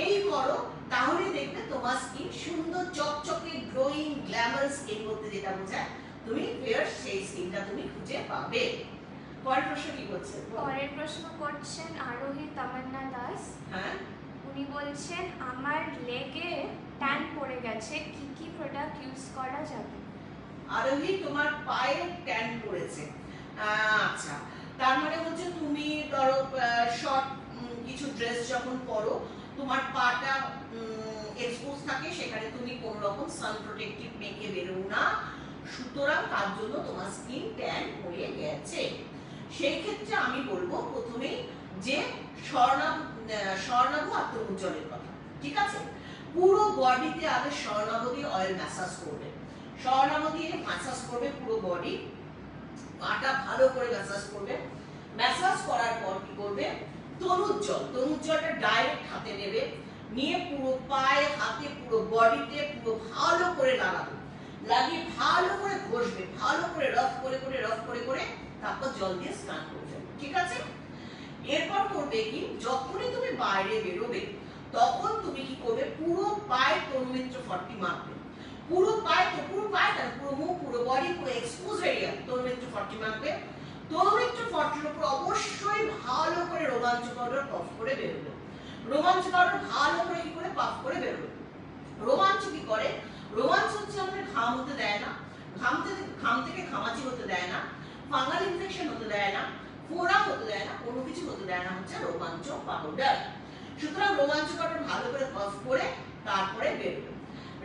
এই করো, তাহলে দেখবে তোমার স্কিন সুন্দর চকচকে গ্লোয়িং গ্ল্যামারাস স্কিন বলতে যেটা বোঝায়, তুমি ফেয়ার সেই স্কিনটা তুমি খুঁজে পাবে। পরের প্রশ্ন কি করছে?
পরের প্রশ্ন করছেন আরোহী তামান্না দাস।
হ্যাঁ,
উনি বলছেন আমার লেগে ট্যান পড়ে গেছে, কি কি প্রোডাক্ট ইউজ করা যাবে?
আরোহী, তোমার পায়ে ট্যান পড়েছে, আচ্ছা, তার মানে হচ্ছে তুমি ধরো শর্ট কিছু ড্রেস যখন পরো, তোমার পাটা এক্সপোজ থাকে, সেখানে তুমি কোন রকম সান প্রোটেক্টিভ মেখে বেরো না, সুতরাং তার জন্য তোমার স্কিন ট্যান হয়ে গেছে। সেই ক্ষেত্রে আমি বলবো প্রথমেই যে স্বর্ণাভ আর তরুণ জলের কথা, ঠিক আছে? পুরো বডিতে আগে স্বর্ণাভ দিয়ে অয়েল ম্যাসাজ করবে। স্বর্ণাভ দিয়ে ম্যাসাজ করবে পুরো বডি, পাটা ভালো করে ম্যাসাজ করবে। ম্যাসাজ করার পর কি করবে, তরুণ জলটা ডাইরেক্ট হাতে নেবে, নিয়ে পুরো পায়ে, হাতে, পুরো বডিতে পুরো ভালো করে লাগাবে। লাগিয়ে ভালো করে ঘষবে, ভালো করে রফ করে তারপর জল দিয়ে স্নান করবে, ঠিক আছে? এরপর করবে কি, যখনই তুমি বাইরে বেরোবে তখন তুমি কি করবে, পুরো পায়ে তন্মিত্র 40 মাখবে। পুরো পায়ে না, পুরো মুখ, পুরো বডি, পুরো এক্সপোজ এরিয়া তন্মিত্র 40 মাখবে। তন্মিত্র 40 এর উপর অবশ্যই ভালো করে রোমাঞ্চ পাউডার পাফ করে বেরোবে। রোমাঞ্চ পাউডার ভালো করে কি করে পাফ করে বেরোবে। রোমাঞ্চ কি করে, রোমাঞ্চ হচ্ছে আমাদের ঘাম হতে দেয় না, ঘাম থেকে ঘামাচি হতে দেয় না, ফাঙ্গাল ইনফেকশন হতে দেয় না, ফোড়া হতে দেয় না, কোনো কিছু হতে দেয় না, হচ্ছে রোমাঞ্চ পাউডার। সুতরাং রোমাঞ্চ পাউডার ভালো করে পাফ করে তারপরে বেরোবে।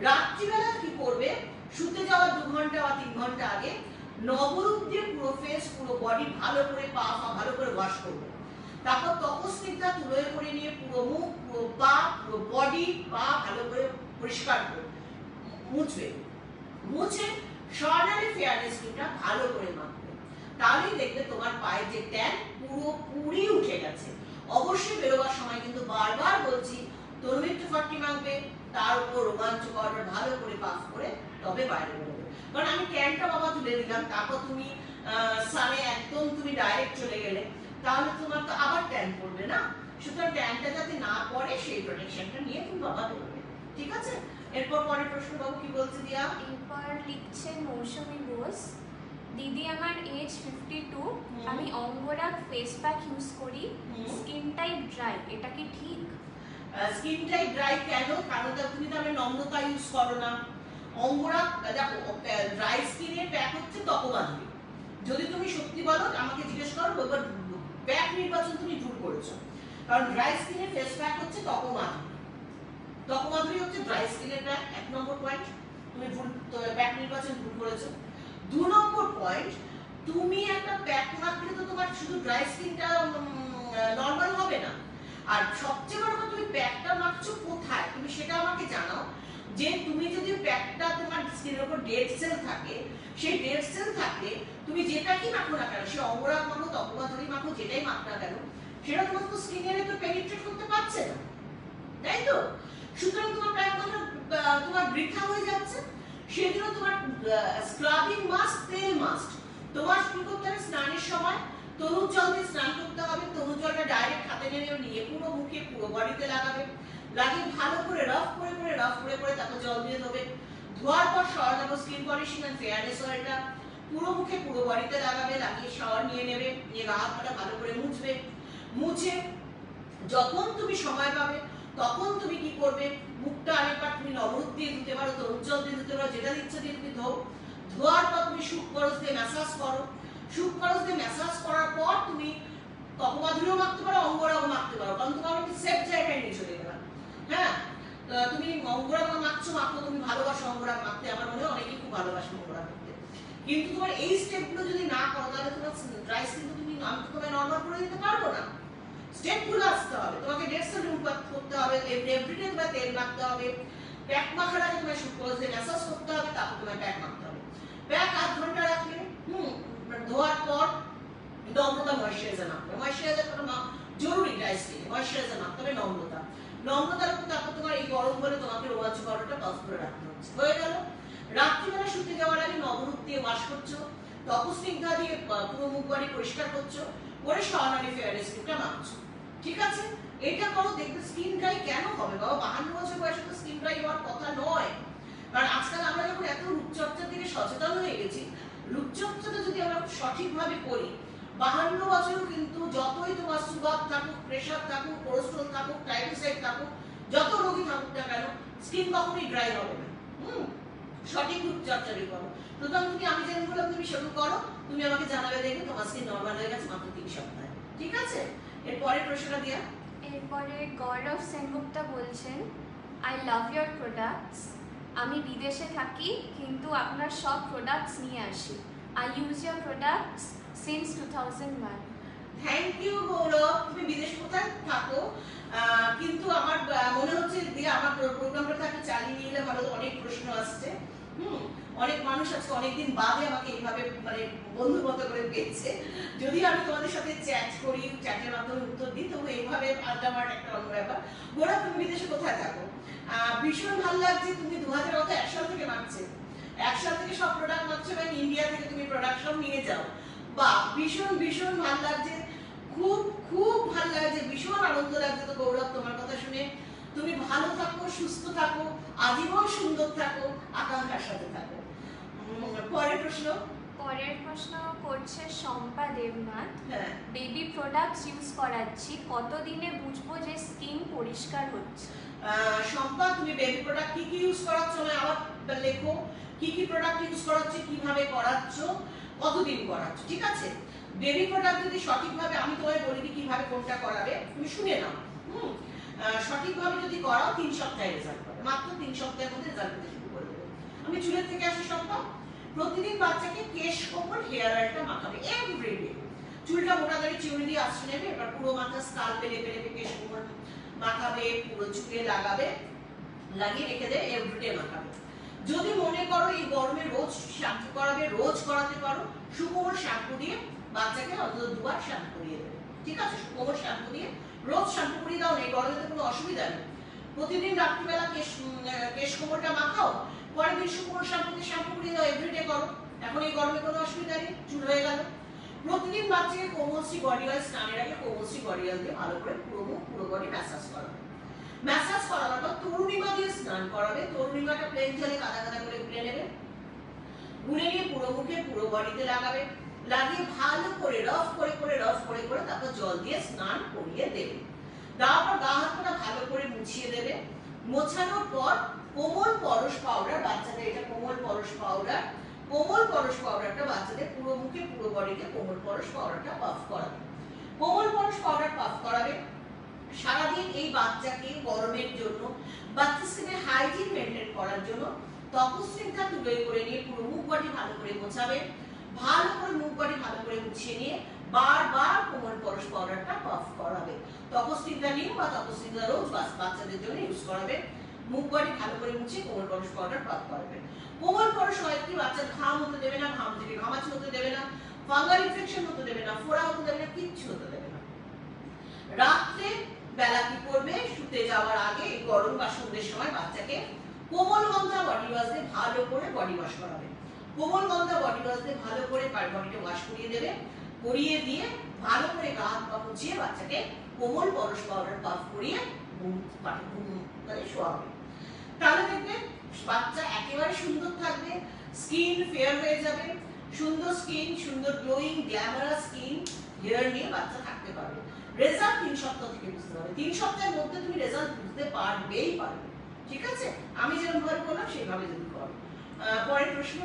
রাত্রিবেলা কি করবে, শুতে যাওয়ার 2 ঘন্টা বা 3 ঘন্টা আগে নবরূপ দিয়ে পুরো ফেস, পুরো বডি ভালো করে ভালো করে ওয়াশ করবে। তারপর তপস্নিগ্ধা তুলোয় করে নিয়ে পুরো মুখ, পুরো পা, পুরো বডি, পা ভালো করে পরিষ্কার করে মুছবে। মুছে স্বর্ণালী ফেয়ারনেস ক্রিমটা ভালো করে মাখবে। তাহলেই দেখবে তোমার পায়ের যে ট্যান পুরোপুরি উঠে গেছে। অবশ্যই বেরোবার সময় কিন্তু বারবার বলছি, তন্মিত্র 40 মাখবে, তার উপর রোমাঞ্চ পাউডার ভালো করে পাফ করে তবে বাইরে বেরোবে। কারণ আমি ট্যানটা বাবা তুলে দিলাম, তারপর তুমি সানে একদম তুমি ডাইরেক্ট চলে গেলে, তাহলে তোমার তো আবার ট্যান পড়বে না। সুতরাং ট্যানটা যাতে না পড়ে সেই প্রোটেকশনটা নিয়ে তুমি বাবা বেরোবে, ঠিক আছে? এরপর পরের প্রশ্ন বাবু কি বলছে দিয়া?
এরপর লিখছেন মৌসুমী বোস। দিদি, আমার এজ 52, আমি অঙ্গরাগ ফেস প্যাক ইউজ করি, স্কিন টাইপ ড্রাই, এটা কি ঠিক?
স্কিন টাইপ ড্রাই কেন? কারণ তুমি তো আমি নম্রতা ইউজ করো না। অঙ্গরাগ দেখো, ড্রাই স্কিনের প্যাক হচ্ছে তপমাধুরী। যদি তুমি সত্যি বলো, আমাকে জিজ্ঞেস করো, এবার প্যাক নির্বাচন তুমি ভুল করেছো। কারণ ড্রাই স্কিনের ফেস প্যাক হচ্ছে তপমাধুরী, ত্বক মাধুরী হচ্ছে ড্রাই স্কিনের প্যাক, 1 নম্বর পয়েন্ট। তুমি ভুল প্যাক নির্বাচন ভুল করেছো। 2 নম্বর পয়েন্ট, তুমি একটা প্যাক মাখলে তো তোমার শুধু ড্রাই স্কিনটা নরমাল হবে না, আর সবচেয়ে বড় কথা তুমি প্যাকটা মাখছো কোথায় তুমি সেটা আমাকে জানাও। যে তুমি যদি প্যাকটা তোমার স্কিনের উপর ডেড সেল থাকে, সেই ডেড সেল থাকলে তুমি যেটা কি মাখো না কেন, সে অঙ্গরাগ মাখো, ত্বক মাধুরী মাখো, যেটাই মাখ না কেন, সেটা তোমার তো স্কিনের তো পেনিট্রেট করতে পারছে না, তাই তো? সুতরাং তোমার প্যাক মাখা তোমার বৃথা হয়ে যাচ্ছে। সেজন্য তোমার স্ক্রাবিং মাস্ক, তেল মাস্ক তোমার কি করতে হবে, স্নানের সময় তরুণ জল দিয়ে স্নান করতে হবে। তরুণ জলটা ডাইরেক্ট হাতে নিয়ে পুরো মুখে পুরো বডিতে লাগাবে, লাগিয়ে ভালো করে রাফ করে তারপর জল দিয়ে ধোবে। ধোয়ার পর শাওয়ার নেবো, স্কিন পলিশিং এন্ড ফেয়ারনেস অয়েলটা পুরো মুখে পুরো বডিতে লাগাবে, লাগিয়ে শাওয়ার নিয়ে নেবে, নিয়ে গা হাত পাটা ভালো করে মুছবে। মুছে যখন তুমি সময় পাবে তখন তুমি কি করবে, মুখটা আরেকবার তুমি নবরূপ দিয়ে ধুতে পারো, তরুণ জল দিয়ে ধুতে পারো, যেটা ইচ্ছা দিয়ে তুমি ধো। ধোয়ার পর তুমি শুক খরচ দিয়ে ম্যাসাজ করো। শুক খরচ দিয়ে ম্যাসাজ করার পর তুমি ত্বক মাধুরীও মাখতে পারো, অঙ্গরাগও মাখতে পারো, কারণ তোমার সেফ জায়গায় নিয়ে চলে গেলাম। হ্যাঁ, তুমি অঙ্গরাগ মাখো, তুমি ভালোবাসো অঙ্গরাগ মাখতে, আমার মনে হয় অনেকেই খুব ভালোবাসে অঙ্গরাগ মাখতে। কিন্তু তোমার এই স্টেপগুলো যদি না করো তাহলে তোমার ড্রাই স্কিন তো আমি তো তোমায় নরমাল করে দিতে পারবো না। স্টেপগুলো আসতে হবে, তোমাকে ডেড সেল রিমুভ করতে হবে, এভরিডে তোমায় তেল মাখতে হবে, প্যাক মাখার আগে তোমায় শুক খরচ দিয়ে ম্যাসাজ করতে হবে, তারপর তোমায় প্যাক মাখতে হবে। প্যাক 8 ঘন্টা রাখলে ধোয়ার পর নম্রতা ময়শ্চারাইজার মাখতে হবে। ময়শ্চারাইজার জরুরি ড্রাই স্কিনে, ময়শ্চারাইজার মাখতে হবে নম্রতা। নম্রতার উপর তারপর তোমার এই গরম বলে তোমাকে রোমাঞ্চ করাটা টস করে রাখতে হচ্ছে। হয়ে গেল। রাত্রিবেলা শুতে যাওয়ার আগে নবরূপ দিয়ে ওয়াশ করছো, তপস্নিগ্ধা দিয়ে পুরো মুখ বাড়ি পরিষ্কার করছো, করে শাওয়ার ফেয়ারনেস ক্রিমটা মাখছো। ঠিক আছে, এটা করো, দেখবে স্কিন ড্রাই কেন হবে বাবা, 52 বছর বয়সে তো স্কিন ড্রাই হওয়ার কথা নয়। কারণ আজকাল আমরা যখন এত রূপচর্চার দিকে সচেতন হয়ে গেছি, রূপচর্চাটা যদি আমরা সঠিকভাবে করি, 52 বছরও কিন্তু যতই তোমার সুগার থাকুক, প্রেশার থাকুক, কোলেস্টেরল থাকুক, ট্রাইগ্লিসাইড থাকুক, যত রোগী থাকুক না কেন, স্কিন কখনোই ড্রাই হবে না। সঠিক রূপচর্চারই করো। প্রথম থেকে আমি যেমন বললাম তুমি শুরু করো, তুমি আমাকে জানাবে, দেখবে তোমার স্কিন নরমাল হয়ে গেছে মাত্র 3 সপ্তাহে। ঠিক আছে, এরপরে প্রশ্নটা দিয়া।
এরপরে গৌরব সেনগুপ্তা বলছেন, আই লাভ ইয়োর প্রোডাক্টস। আমি বিদেশে থাকি কিন্তু আপনার সব প্রোডাক্টস নিয়ে আসি। I use your products since 2001।
Thank you Gourav, তুমি বিদেশে কোথায় থাকো, কিন্তু আমার মনে হচ্ছে দিয়ে আমার প্রোগ্রামটা তাকে চালিয়ে নিলে ভালো। অনেক প্রশ্ন আসছে, অনেক মানুষ আজকে অনেকদিন বাদে আমাকে এইভাবে মানে বন্ধুর মতো করে পেয়েছে। যদি আমি তোমাদের সাথে চ্যাট করি, চ্যাটের মাধ্যমে উত্তর দিই, তবু এইভাবে আড্ডা একটা অন্য ব্যাপার। গৌরব, তুমি বিদেশে কোথায় থাকো? ভীষণ ভালো লাগছে, তুমি 2001 সাল থেকে মাখছে, 1 সাল থেকে সব প্রোডাক্ট মাখছো এবং ইন্ডিয়া থেকে তুমি প্রোডাক্ট সব নিয়ে যাও। বাহ, ভীষণ ভালো লাগছে, খুব ভালো লাগছে, ভীষণ আনন্দ লাগছে তো গৌরব তোমার কথা শুনে। তুমি ভালো থাকো, সুস্থ থাকো, আজীবন সুন্দর থাকো, আকাঙ্ক্ষার সাথে থাকো। পরের প্রশ্ন
করছে শম্পা দেবনাথ।
হ্যাঁ,
বেবি প্রোডাক্টস ইউজ করাচ্ছি, কতদিনে বুঝবো যে স্কিন পরিষ্কার হচ্ছে?
শম্পা, তুমি বেবি প্রোডাক্ট কি ইউজ করাচ্ছ না আবার লেখো, কি প্রোডাক্ট ইউজ করাচ্ছ, কিভাবে করাচ্ছ, কতদিন করাচ্ছ। ঠিক আছে, বেবি প্রোডাক্ট যদি সঠিকভাবে, আমি তোমায় বলিনি কিভাবে কোনটা করাবে, তুমি শুনে নাও। সঠিকভাবে যদি করাও 3 সপ্তাহে রেজাল্ট পাবে, মাত্র 3 সপ্তাহের মধ্যে রেজাল্ট পেতে শুরু করে দেবে। আমি চুলের থেকে আসি শম্পা, প্রতিদিন বাচ্চাকে কেশ কোমর হেয়ার অয়েলটা মাখাবে এভরিডে। চুলটা মোটা করে চিউড়ি দিয়ে আশ্রয় নেবে, এবার পুরো মাথা স্কাল পেলে কেশ কোমর মাখাবে, পুরো চুলে লাগাবে, লাগিয়ে রেখে দেবে, এভরিডে মাখাবে। যদি মনে করো এই গরমে রোজ শ্যাম্পু করাবে, রোজ করাতে পারো, সুকোমল শ্যাম্পু দিয়ে বাচ্চাকে অন্তত 2 বার শ্যাম্পু করিয়ে দেবে। ঠিক আছে, সুকোমল শ্যাম্পু দিয়ে রোজ শ্যাম্পু করিয়ে দাও, এই গরমে তো কোনো অসুবিধা নেই। প্রতিদিন রাত্রিবেলা কেশ কোমরটা মাখাও, পরের দিন সুকোমল শ্যাম্পু দিয়ে শ্যাম্পু করিয়ে দাও, এভরিডে করো। এখন এই গরমে কোনো অসুবিধা নেই, চুল হয়ে গেল। প্রতিদিন বাচ্চাকে কোমলশ্রী বডি অয়েল, স্নানের আগে কোমলশ্রী বডি অয়েল দিয়ে ভালো করে পুরো মুখ পুরো বডি ম্যাসাজ করাবে। ম্যাসাজ করাবার পর তরুণিমা দিয়ে স্নান করাবে। তরুণিমাটা প্লেন জলে কাদা করে গুলে নেবে, গুলে নিয়ে পুরো মুখে পুরো বডিতে লাগাবে, লাগিয়ে ভালো করে রফ করে তারপর জল দিয়ে স্নান করিয়ে দেবে। দেওয়ার পর গা হাত পা ভালো করে মুছিয়ে দেবে। মোছানোর পর কোমল পরশ পাউডার, বাচ্চাদের এটা কোমল পরশ পাউডারটা বাচ্চাদের পুরো মুখে পুরো বডিতে কোমল পরশ পাউডারটা পাফ করাবে। কোমল পরশ পাউডার পাফ করাবে, সারাদিন এই বাচ্চাকে গরমের জন্য, বাচ্চার স্কিনের হাইজিন মেনটেন করার জন্য তপস্বিনটা তুলে করে নিয়ে পুরো মুখ বডি ভালো করে মোছাবে। ভালো করে মুখ বডি ভালো করে মুছিয়ে নিয়ে বারবার কোমল পরশ পাউডারটা পাফ করাবে। তপস্বিনটা নিয়ে বা তপস্বিনটা রোজ বাচ্চাদের জন্য ইউজ করাবে। মুখ বডি ভালো করে মুছিয়ে কোমল পরশ পাউডার পাফ করাবে। কোমল পরশ হয় কি, বাচ্চার ঘাম হতে দেবে না, ঘাম থেকে ঘামাচি হতে দেবে না, ফাঙ্গাল ইনফেকশন হতে দেবে না, ফোড়া হতে দেবে না, কিচ্ছু হতে দেবে না। রাত্রে বেলা কি করবে, শুতে যাওয়ার আগে গরম বা সন্ধ্যের সময় বাচ্চাকে কোমল গন্ধা বডি ওয়াশ দিয়ে ভালো করে বডি ওয়াশ করাবে। কোমল গন্ধা বডি ওয়াশ দিয়ে ভালো করে বডিটা ওয়াশ করিয়ে দেবে। করিয়ে দিয়ে ভালো করে গা হাত পা মুছিয়ে বাচ্চাকে কোমল পরশ পাউডার পাফ করিয়ে মানে শোয়াবে। তাহলে দেখবে বাচ্চা একেবারে সুন্দর থাকবে, স্কিন ফেয়ার হয়ে যাবে, সুন্দর স্কিন, সুন্দর গ্লোয়িং গ্ল্যামারাস স্কিন হেয়ার নিয়ে বাচ্চা থাকতে পারবে। রেজাল্ট 3 সপ্তাহ থেকে বুঝতে পারবে। 3 সপ্তাহের মধ্যে তুমি রেজাল্ট বুঝতে পারবেই পারবে। ঠিক আছে, আমি যেরকম ভাবে বললাম সেইভাবে যদি করো। পরের প্রশ্ন।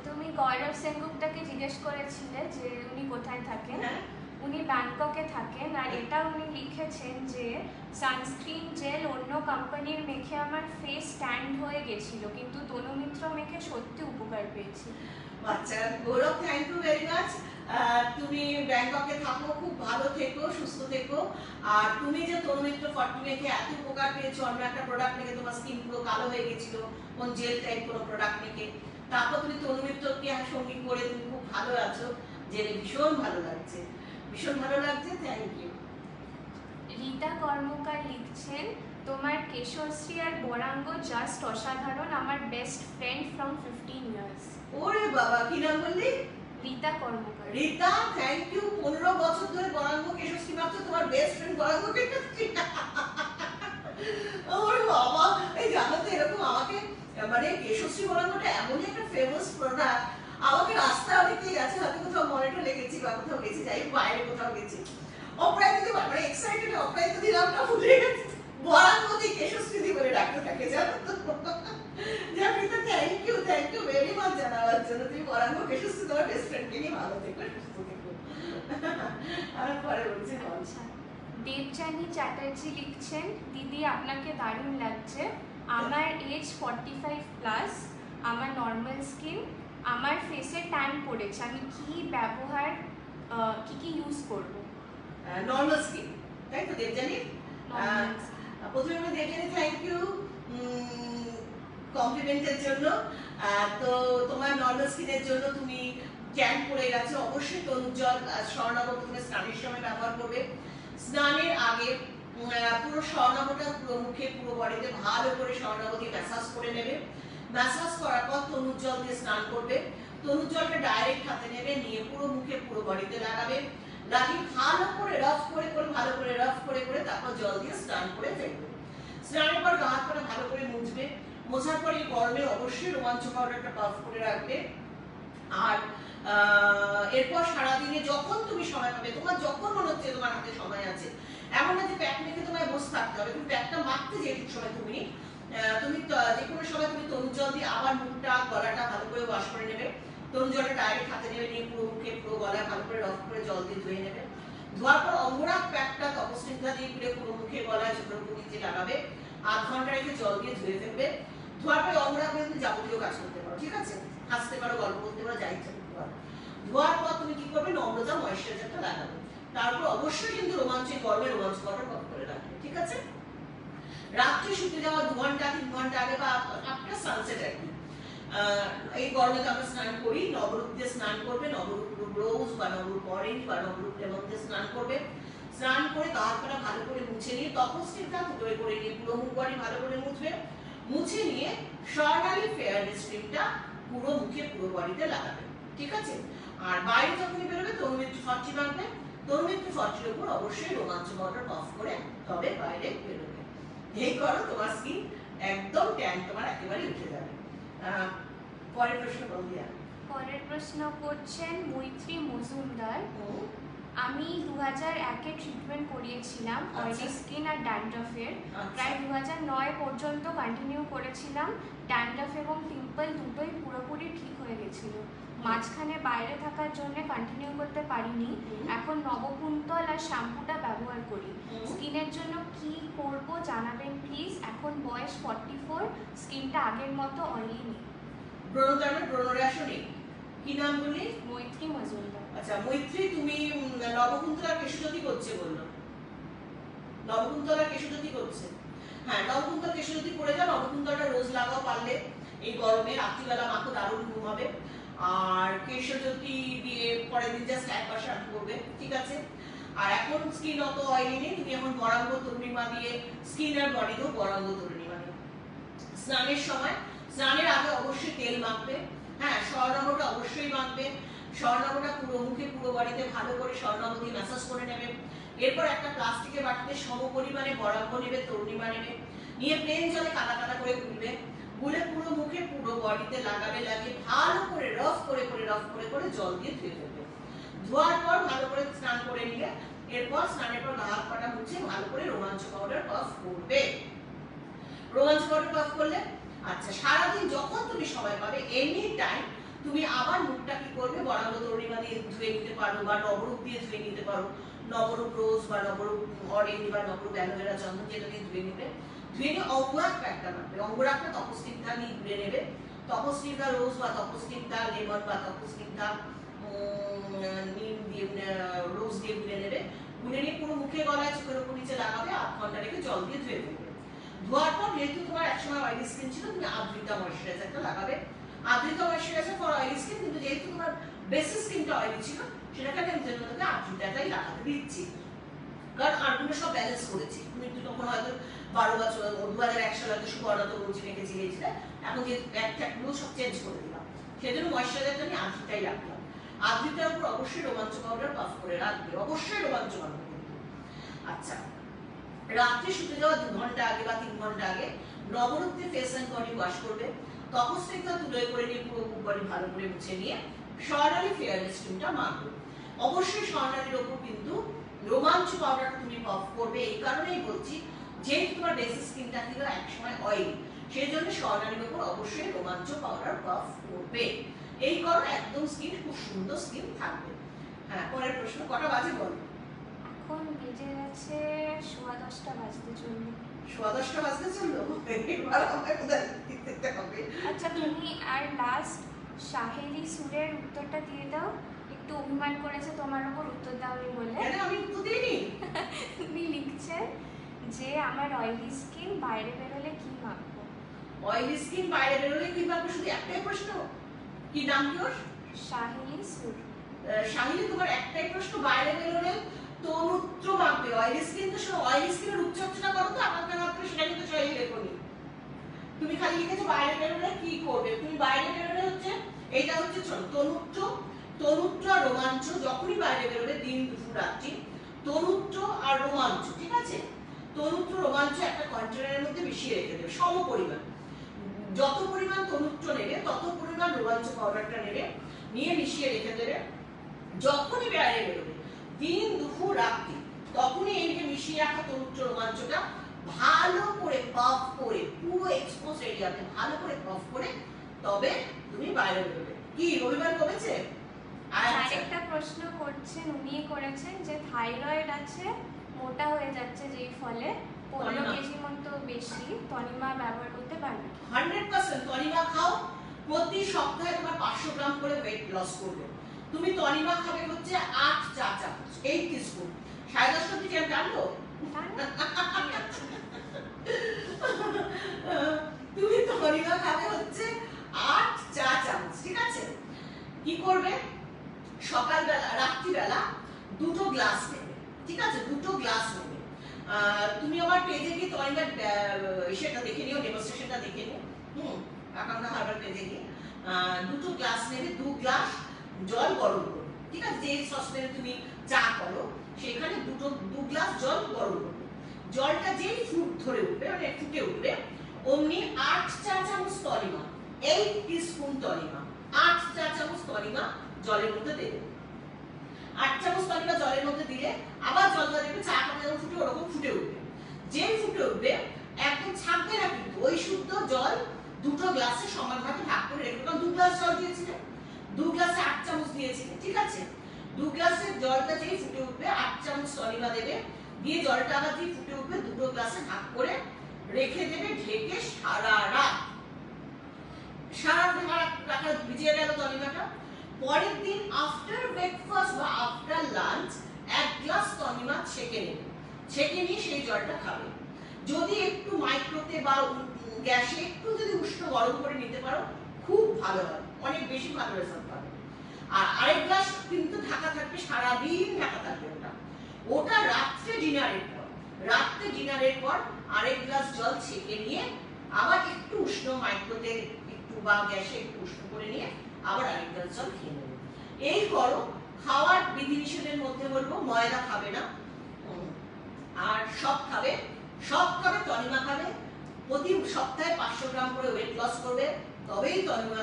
তুমি গৌরব সেনগুপ্তাকে জিজ্ঞেস করেছিলে যে উনি কোথায় থাকেন। উনি ব্যাংককে থাকেন, আর এটা উনি লিখেছেন যে সানস্ক্রিন জেল অন্য কোম্পানির মেখে আমার ফেস স্ট্যান্ড হয়ে গেছিল, কিন্তু তনুমিত্র মেখে সত্যি উপকার পেয়েছি।
আচ্ছা গৌরব, থ্যাংক ইউ ভেরি মাচ। তুমি ব্যাংককে থাকো, খুব ভালো থেকো, সুস্থ থেকো। আর তুমি যে তনুমিত্র 40 মেখে এত উপকার পেয়েছো, অন্য একটা প্রোডাক্ট মেখে তোমার স্কিন পুরো কালো হয়ে গেছিল, কোন জেল টাইপ কোনো প্রোডাক্ট মেখে, তারপর তুমি তনুমিত্রকে সঙ্গী করে তুমি খুব ভালো আছো, জেনে ভীষণ ভালো লাগছে, ভীষণ ভালো লাগছে। Thank you.
রীতা কর্মকার লিখছেন, তোমার কেশশ্রী আর বরাঙ্গ জাস্ট অসাধারণ, আমার বেস্ট ফ্রেন্ড ফ্রম 15 ইয়ার্স।
ওরে বাবা, কি নাম বললি?
রীতা কর্মকার।
Rita, thank you. 15 বছর ধরে বরাঙ্গ কেশশ্রী মাত্র তোমার বেস্ট ফ্রেন্ড বরাঙ্গ কেশশ্রী। ওরে বাবা, এই জানো তো এরকম আমাকে মানে কেশশ্রী বরাঙ্গটা এমনই একটা ফেমাস প্রোডাক্ট, আমাকে রাস্তায় অনেকেই গেছে, হয়তো কোথাও মনিটর লেগেছি বা কোথাও গেছি, যাই বাইরে কোথাও গেছি, অপ্রায়িত মানে এক্সাইটেড অপ্রায়িত দিলামটা ভুলে গেছি, বরাঙ্গতি কেশশ্রী বলে ডাক্তার থাকে, জানো তো। থ্যাংক ইউ ভেরি মাচ জানাবার জন্য। তুমি বরাঙ্গ কেশশ্রী তোমার বেস্ট ফ্রেন্ডকে নিয়ে ভালো থেকো, সুস্থ থেকো। আমি পরে বলছি।
আচ্ছা, দেবযানী চ্যাটার্জি লিখছেন, দিদি আপনাকে দারুণ লাগছে, আমার এজ 45 প্লাস, আমার নর্মাল স্কিন, আমার ফেসে ট্যান পড়েছে, আমি কি ব্যবহার কি ইউজ করব?
নর্মাল স্কিন, তাই তো দেবযানী? প্রথমে আমি দেবযানী থ্যাংক ইউ কমপ্লিমেন্টের জন্য। তো তোমার নর্মাল স্কিনের জন্য তুমি ট্যান পড়ে গেছে, অবশ্যই তরুণ জল স্বর্ণাবর তুমি স্নানের সময় ব্যবহার করবে। স্নানের আগে পুরো স্বর্ণাবটা পুরো মুখে পুরো বডিতে ভালো করে স্বর্ণাব দিয়ে ম্যাসাজ করে নেবে। ম্যাসাজ করার পর তনুর জল দিয়ে স্নান করবে। তনুর জলটা ডাইরেক্ট হাতে নেবে, নিয়ে পুরো মুখে পুরো বডিতে লাগাবে, লাগিয়ে ভালো করে রাফ করে ভালো করে রাফ করে তারপর জল দিয়ে স্নান করে ফেলবে। স্নানের পর গা হাত পা ভালো করে মুছবে। মোছার পর এই গরমে অবশ্যই রোমাঞ্চ পাউডারটা পাফ করে রাখবে। আর এরপর সারাদিনে যখন তুমি সময় পাবে, তোমার যখন মনে হচ্ছে তোমার হাতে সময় আছে, এমন না যে প্যাক মেখে তোমায় বসে থাকতে হবে, তুমি প্যাকটা মাখতে যেটুকু সময় তুমি যে কোনো সময় তুমি তরুণ জল দিয়ে আবার মুখটা গলাটা ভালো করে ওয়াশ করে নেবে। তরুণ জলটা ডাইরেক্ট হাতে নেবে, নিয়ে পুরো মুখে পুরো গলায় ভালো করে রফ করে জল দিয়ে ধুয়ে নেবে। ধোয়ার পর অঙ্গরাগ প্যাকটা তপস্নিগ্ধা দিয়ে পুরো মুখে গলায় ছোটো নিচে লাগাবে, 8 ঘন্টা রেখে জল দিয়ে ধুয়ে ফেলবে। ধোয়ার পরে অঙ্গরাগ তুমি যাবতীয় কাজ করতে পারো, ঠিক আছে, হাসতে পারো, গল্প করতে পারো, যা ইচ্ছা করতে পারো। ধোয়ার পর তুমি কি করবে, নম্রতা ময়েশ্চারাইজারটা লাগাবে। তারপর অবশ্যই কিন্তু গরমে রোমাঞ্চ পাউডার পাফ করে রাখবে, ঠিক আছে। রাত্রে শুতে যাওয়া 2 ঘন্টা 3 ঘন্টা আগে বা আফটার সানসেট আর কি, এই গরমে তো আমরা স্নান করি, নবরূপ দিয়ে স্নান করবে, নবরূপ রোজ বা নবরূপ অরেঞ্জ বা নবরূপ লেমন দিয়ে স্নান করবে। স্নান করে গা হাত পা ভালো করে মুছে নিয়ে তপস্টিকটা তুলে করে নিয়ে পুরো মুখ বডি ভালো করে মুছবে। মুছে নিয়ে স্বর্ণালী ফেয়ারনেস ক্রিমটা পুরো মুখে পুরো বডিতে লাগাবে, ঠিক আছে। আর বাইরে যখনই বেরোবে তরুমিত্র 40 মাখবে। তরুমিত্র 40-এর উপর অবশ্যই রোমাঞ্চ পাউডার অফ করে তবে বাইরে বেরোবে। এই করো, তোমার স্কিন একদম ট্যান তোমার একেবারে উঠে যাবে। পরের প্রশ্ন বল দিয়া।
পরের প্রশ্ন করছেন মৈত্রী মজুমদার, আমি 2001-এ ট্রিটমেন্ট করিয়েছিলাম অয়েলি স্কিন আর ড্যান্ড্রফের, প্রায় 2009 পর্যন্ত কন্টিনিউ করেছিলাম। ড্যান্ড্রফ এবং পিম্পল দুটোই পুরোপুরি ঠিক হয়ে গেছিল। মাঝখানে বাইরে থাকার জন্য কন্টিনিউ করতে পারিনি। এখন নবকুন্তল আর শ্যাম্পুটা ব্যবহার করি। স্কিনের জন্য কি করব জানাবেন প্লিজ। এখন বয়স 44, স্কিনটা আগের মতো অয়েলি নেই।
ব্রণতার ব্রণরাশও নেই। কি নাম বলি?
মৈত্রী মজুমদার।
আচ্ছা মৈত্রী, তুমি নবকুন্তল আর কেশজ্যোতি করছে বললো। নবকুন্তল আর কেশজ্যোতি করছে। হ্যাঁ, নবকুন্তল কেশজ্যোতি করে যাও। নবকুন্তলটা রোজ লাগাও পারলে, এই গরমে রাত্রিবেলা মাখো, দারুণ ঘুম হবে। আর কেশজ্যোতি দিয়ে পরের দিন জাস্ট একবার শ্যাম্পু করবে, ঠিক আছে? আর এখন স্কিন অত অয়েলি নেই, তুমি এখন বরাঙ্গ তরুণিমা দিয়ে স্কিন আর বডি দেও। বরাঙ্গ তরুণিমা দিয়ে স্নানের সময়, স্নানের আগে অবশ্যই তেল মাখবে। হ্যাঁ, স্বর্ণাভটা অবশ্যই মাখবে। স্বর্ণাভটা পুরো মুখে পুরো বডিতে ভালো করে স্বর্ণাভ দিয়ে ম্যাসাজ করে নেবে। এরপর একটা প্লাস্টিকের বাটিতে সম পরিমাণে বরাঙ্গ নেবে, তরুণিমা নেবে, নিয়ে প্লেন জলে কাদা কাদা করে গুলবে। গুলে পুরো মুখে পুরো বডিতে লাগাবে, লাগিয়ে ভালো করে রফ করে জল দিয়ে ধুয়ে ফেলবে। ধোয়ার পর ভালো করে স্নান করে নিলে, এরপর স্নানের পর গা হাত পাটা মুছে ভালো করে রোমাঞ্চ পাউডার পাফ করবে। রোমাঞ্চ পাউডার পাফ করলে, আচ্ছা সারাদিন যখন তুমি সময় পাবে, এনি টাইম তুমি আবার মুখটা কি করবে, বরাঙ্গ তরুণিমা দিয়ে ধুয়ে নিতে পারো, বা নবরূপ দিয়ে ধুয়ে নিতে পারো। নবরূপ রোজ বা নবরূপ অরেঞ্জ বা নবরূপ অ্যালোভেরা চন্দন, যেটা দিয়ে ধুয়ে নিবে। ধুয়ে নিয়ে অঙ্গরাগটা একটা মারবে। অঙ্গরাগটা তপস্নিগ্ধা নিয়ে ঘুরে নেবে। তপস্নিগ্ধা রোজ বা তপস্নিগ্ধা লেমন বা তপস্নিগ্ধা নিম দিয়ে রোজ দিয়ে ঘুরে নেবে। ঘুরে নিয়ে পুরো মুখে গলায় চোখের উপর নিচে লাগাবে, 8 ঘন্টা রেখে জল দিয়ে ধুয়ে ফেলবে। ধোয়ার পর যেহেতু তোমার একসময় অয়েলি স্কিন ছিল, তুমি আদ্রিতা ময়শ্চারাইজারটা লাগাবে। Adrita moisturiser for oily skin, কিন্তু যেহেতু তোমার বেসিক স্কিনটা অয়েলি ছিল, সেটাকে আমি জন্য তোমাকে আদ্রিতাটাই লাগাতে দিচ্ছি, কারণ আরগুলো সব ব্যালেন্স করেছি। তুমি একটু তখন হয়তো 12 বছর 2001 সালে হয়তো সুবর্ণ তরুণী রেখে চিনিয়েছিলে, এখন যে গুলো সব চেঞ্জ করে দিলাম, সেজন্য ময়শ্চারাইজারটা আমি আদ্রিতাই রাখলাম। আদ্রিতার উপর অবশ্যই রোমাঞ্চ পাউডার পাফ করে রাখবে, অবশ্যই রোমাঞ্চ পাউডার। আচ্ছা, রাত্রে শুতে যাওয়ার 2 ঘন্টা আগে বা 3 ঘন্টা আগে নবরূপ দিয়ে ফেস এন্ড বডি ওয়াশ করবে। তপস্নিগ্ধা তুলে করে নিয়ে পুরো বডি ভালো করে মুছে নিয়ে স্বর্ণালী ফেয়ারনেস ক্রিমটা মাখবে। অবশ্যই স্বর্ণালীর ওপর কিন্তু রোমাঞ্চ পাউডার তুমি পাফ করবে। এই কারণেই বলছি, যেহেতু তোমার বেসিক স্কিনটা ছিল একসময় অয়েলি, সেই জন্য স্বর্ণালীর ওপর অবশ্যই রোমাঞ্চ পাউডার পাফ করবে। এই করো, একদম স্কিন খুব সুন্দর স্কিন থাকবে। হ্যাঁ, পরের প্রশ্ন। কটা বাজে বলো?
এখন বেজে গেছে 10:15 বাজতে চললো।
10:15 বাজতে চললো, এবার আমাকে কোথায় দেখতে হবে?
আচ্ছা, তুমি আর লাস্ট সাহেলি সুরের উত্তরটা দিয়ে দাও। একটু অভিমান করেছে তোমার উপর উত্তর দাওনি বলে।
আমি উত্তর দিইনি।
তুমি লিখছে যে আমার অয়েলি স্কিন, বাইরে বেরোলে কি মাখবো?
অয়েলি স্কিন বাইরে বেরোলে কি মাখবো? শুধু একটাই প্রশ্ন। কি নাম কি ওর?
সাহেলি সুর।
সাহিলি, তোমার একটাই প্রশ্ন, বাইরে বেরোলে তনুত্র মাখবে। অয়েলি স্কিন তো শুধু অয়েলি স্কিনের রূপচর্চাটা করো তো, আমাকে মাত্র সেটা কিন্তু সাহিলি লেখনি। তুমি খালি লিখেছো বাইরে বেরোলে কি করবে। তুমি বাইরে বেরোলে হচ্ছে এইটা হচ্ছে তনুত্র, তনুত্র আর রোমাঞ্চ। যখনই বাইরে বেরোবে, দিন দুপুর রাত্রি, তনুত্র আর রোমাঞ্চ, ঠিক আছে? তনুত্র রোমাঞ্চ একটা কন্টেনারের মধ্যে মিশিয়ে রেখে দেবে, সম পরিমাণ। যত পরিমাণ তনুত্র নেবে, তত পরিমাণ রোমাঞ্চ পাউডারটা নেবে, নিয়ে মিশিয়ে রেখে দেবে। যখনই বাইরে বেরোবে, দিন দুপুর রাত্রি, তখনই এই যে মিশিয়ে রাখা তনুত্র রোমাঞ্চটা ভালো করে পাফ করে, পুরো এক্সপোজ এরিয়াতে ভালো করে পাফ করে তবে তুমি বাইরে বেরোবে। কি রবিবার কমেছে?
আরেকটা প্রশ্ন করছেন, উনি করেছেন যে থাইরয়েড আছে, মোটা হয়ে যাচ্ছে, যেই ফলে 15 কেজি মতো বেশি, তনিমা ব্যবহার করতে পারবে?
100% তনিমা খাও। প্রতি সপ্তাহে তোমার 500 গ্রাম করে ওয়েট লস করবে। তুমি তনিমা খাবে হচ্ছে 8 চা চামচ, 8 টিস্পুন। 10:30 অবধি কেন জানলো? তুমি তনিমা খাবে হচ্ছে 8 চা চামচ, ঠিক আছে? কি করবে? সকালবেলা রাত্রিবেলা 2টো গ্লাস নেবে, ঠিক আছে? 2টো গ্লাস নেবে। তুমি আমার পেজে গিয়ে তনিমার সেটা দেখে নিও, ডেমনস্ট্রেশনটা দেখে নিও। আকাঙ্ক্ষা হারবার পেজে গিয়ে 2টো গ্লাস নেবে। 2 গ্লাস জল গরম করবে, ঠিক আছে? যে সসপ্যানে তুমি চা করো, সেখানে 2 গ্লাস জল গরম করবে। জলটা যেই ধরে উঠবে, মানে ফুটে উঠবে, অমনি 8 চা চামচ তনিমা, 8 টিস্পুন তনিমা, 8 চা চামচ তনিমা জলের মধ্যে দেবে। 8 চামচ তনিমা জলের মধ্যে দিলে আবার জলটা দেখবে চাটা যেমন ফুটে ওরকম ফুটে উঠবে। যেই ফুটে উঠবে, একদম ছাঁকবে না কিন্তু, ওই শুদ্ধ জল 2টো গ্লাসে সমান ভাগে ভাগ করে রেখে, কারণ 2 গ্লাস জল দিয়েছিলে, 2 গ্লাসে 8 চামচ দিয়েছিলে, ঠিক আছে? 2 গ্লাসের জলটা যেই ফুটে উঠবে 8 চামচ তলিমা দেবে, দিয়ে জলটা আবার যেই ফুটে উঠবে দুটো গ্লাসে ভাগ করে রেখে দেবে ঢেকে সারা রাত। রাখা ভিজিয়ে গেল তলিমাটা। পরের দিন আফটার ব্রেকফাস্ট বা আফটার লাঞ্চ 1 গ্লাস তলিমা ছেঁকে নেবে, ছেঁকে নিয়ে সেই জলটা খাবে। যদি একটু মাইক্রোতে বা গ্যাসে একটু যদি উষ্ণ গরম করে নিতে পারো খুব ভালো হয়, অনেক বেশি ভালো রেজাল্ট পাবে। আর আরেক গ্লাস কিন্তু ঢাকা থাকবে, সারাদিন ঢাকা থাকবে ওটা। ওটা রাত্রে ডিনারের পর আরেক গ্লাস জল ছেঁকে নিয়ে আবার একটু উষ্ণ মাইক্রোতে একটু বা গ্যাসে একটু উষ্ণ করে নিয়ে আবার আরেক গ্লাস জল খেয়ে নেবে। এই করো। খাওয়ার বিধিনিষেধের মধ্যে বলবো ময়দা খাবে না, আর সব খাবে তলিমা খাবে। প্রতি সপ্তাহে 500 গ্রাম করে ওয়েট লস করবে, তবেই তলিমা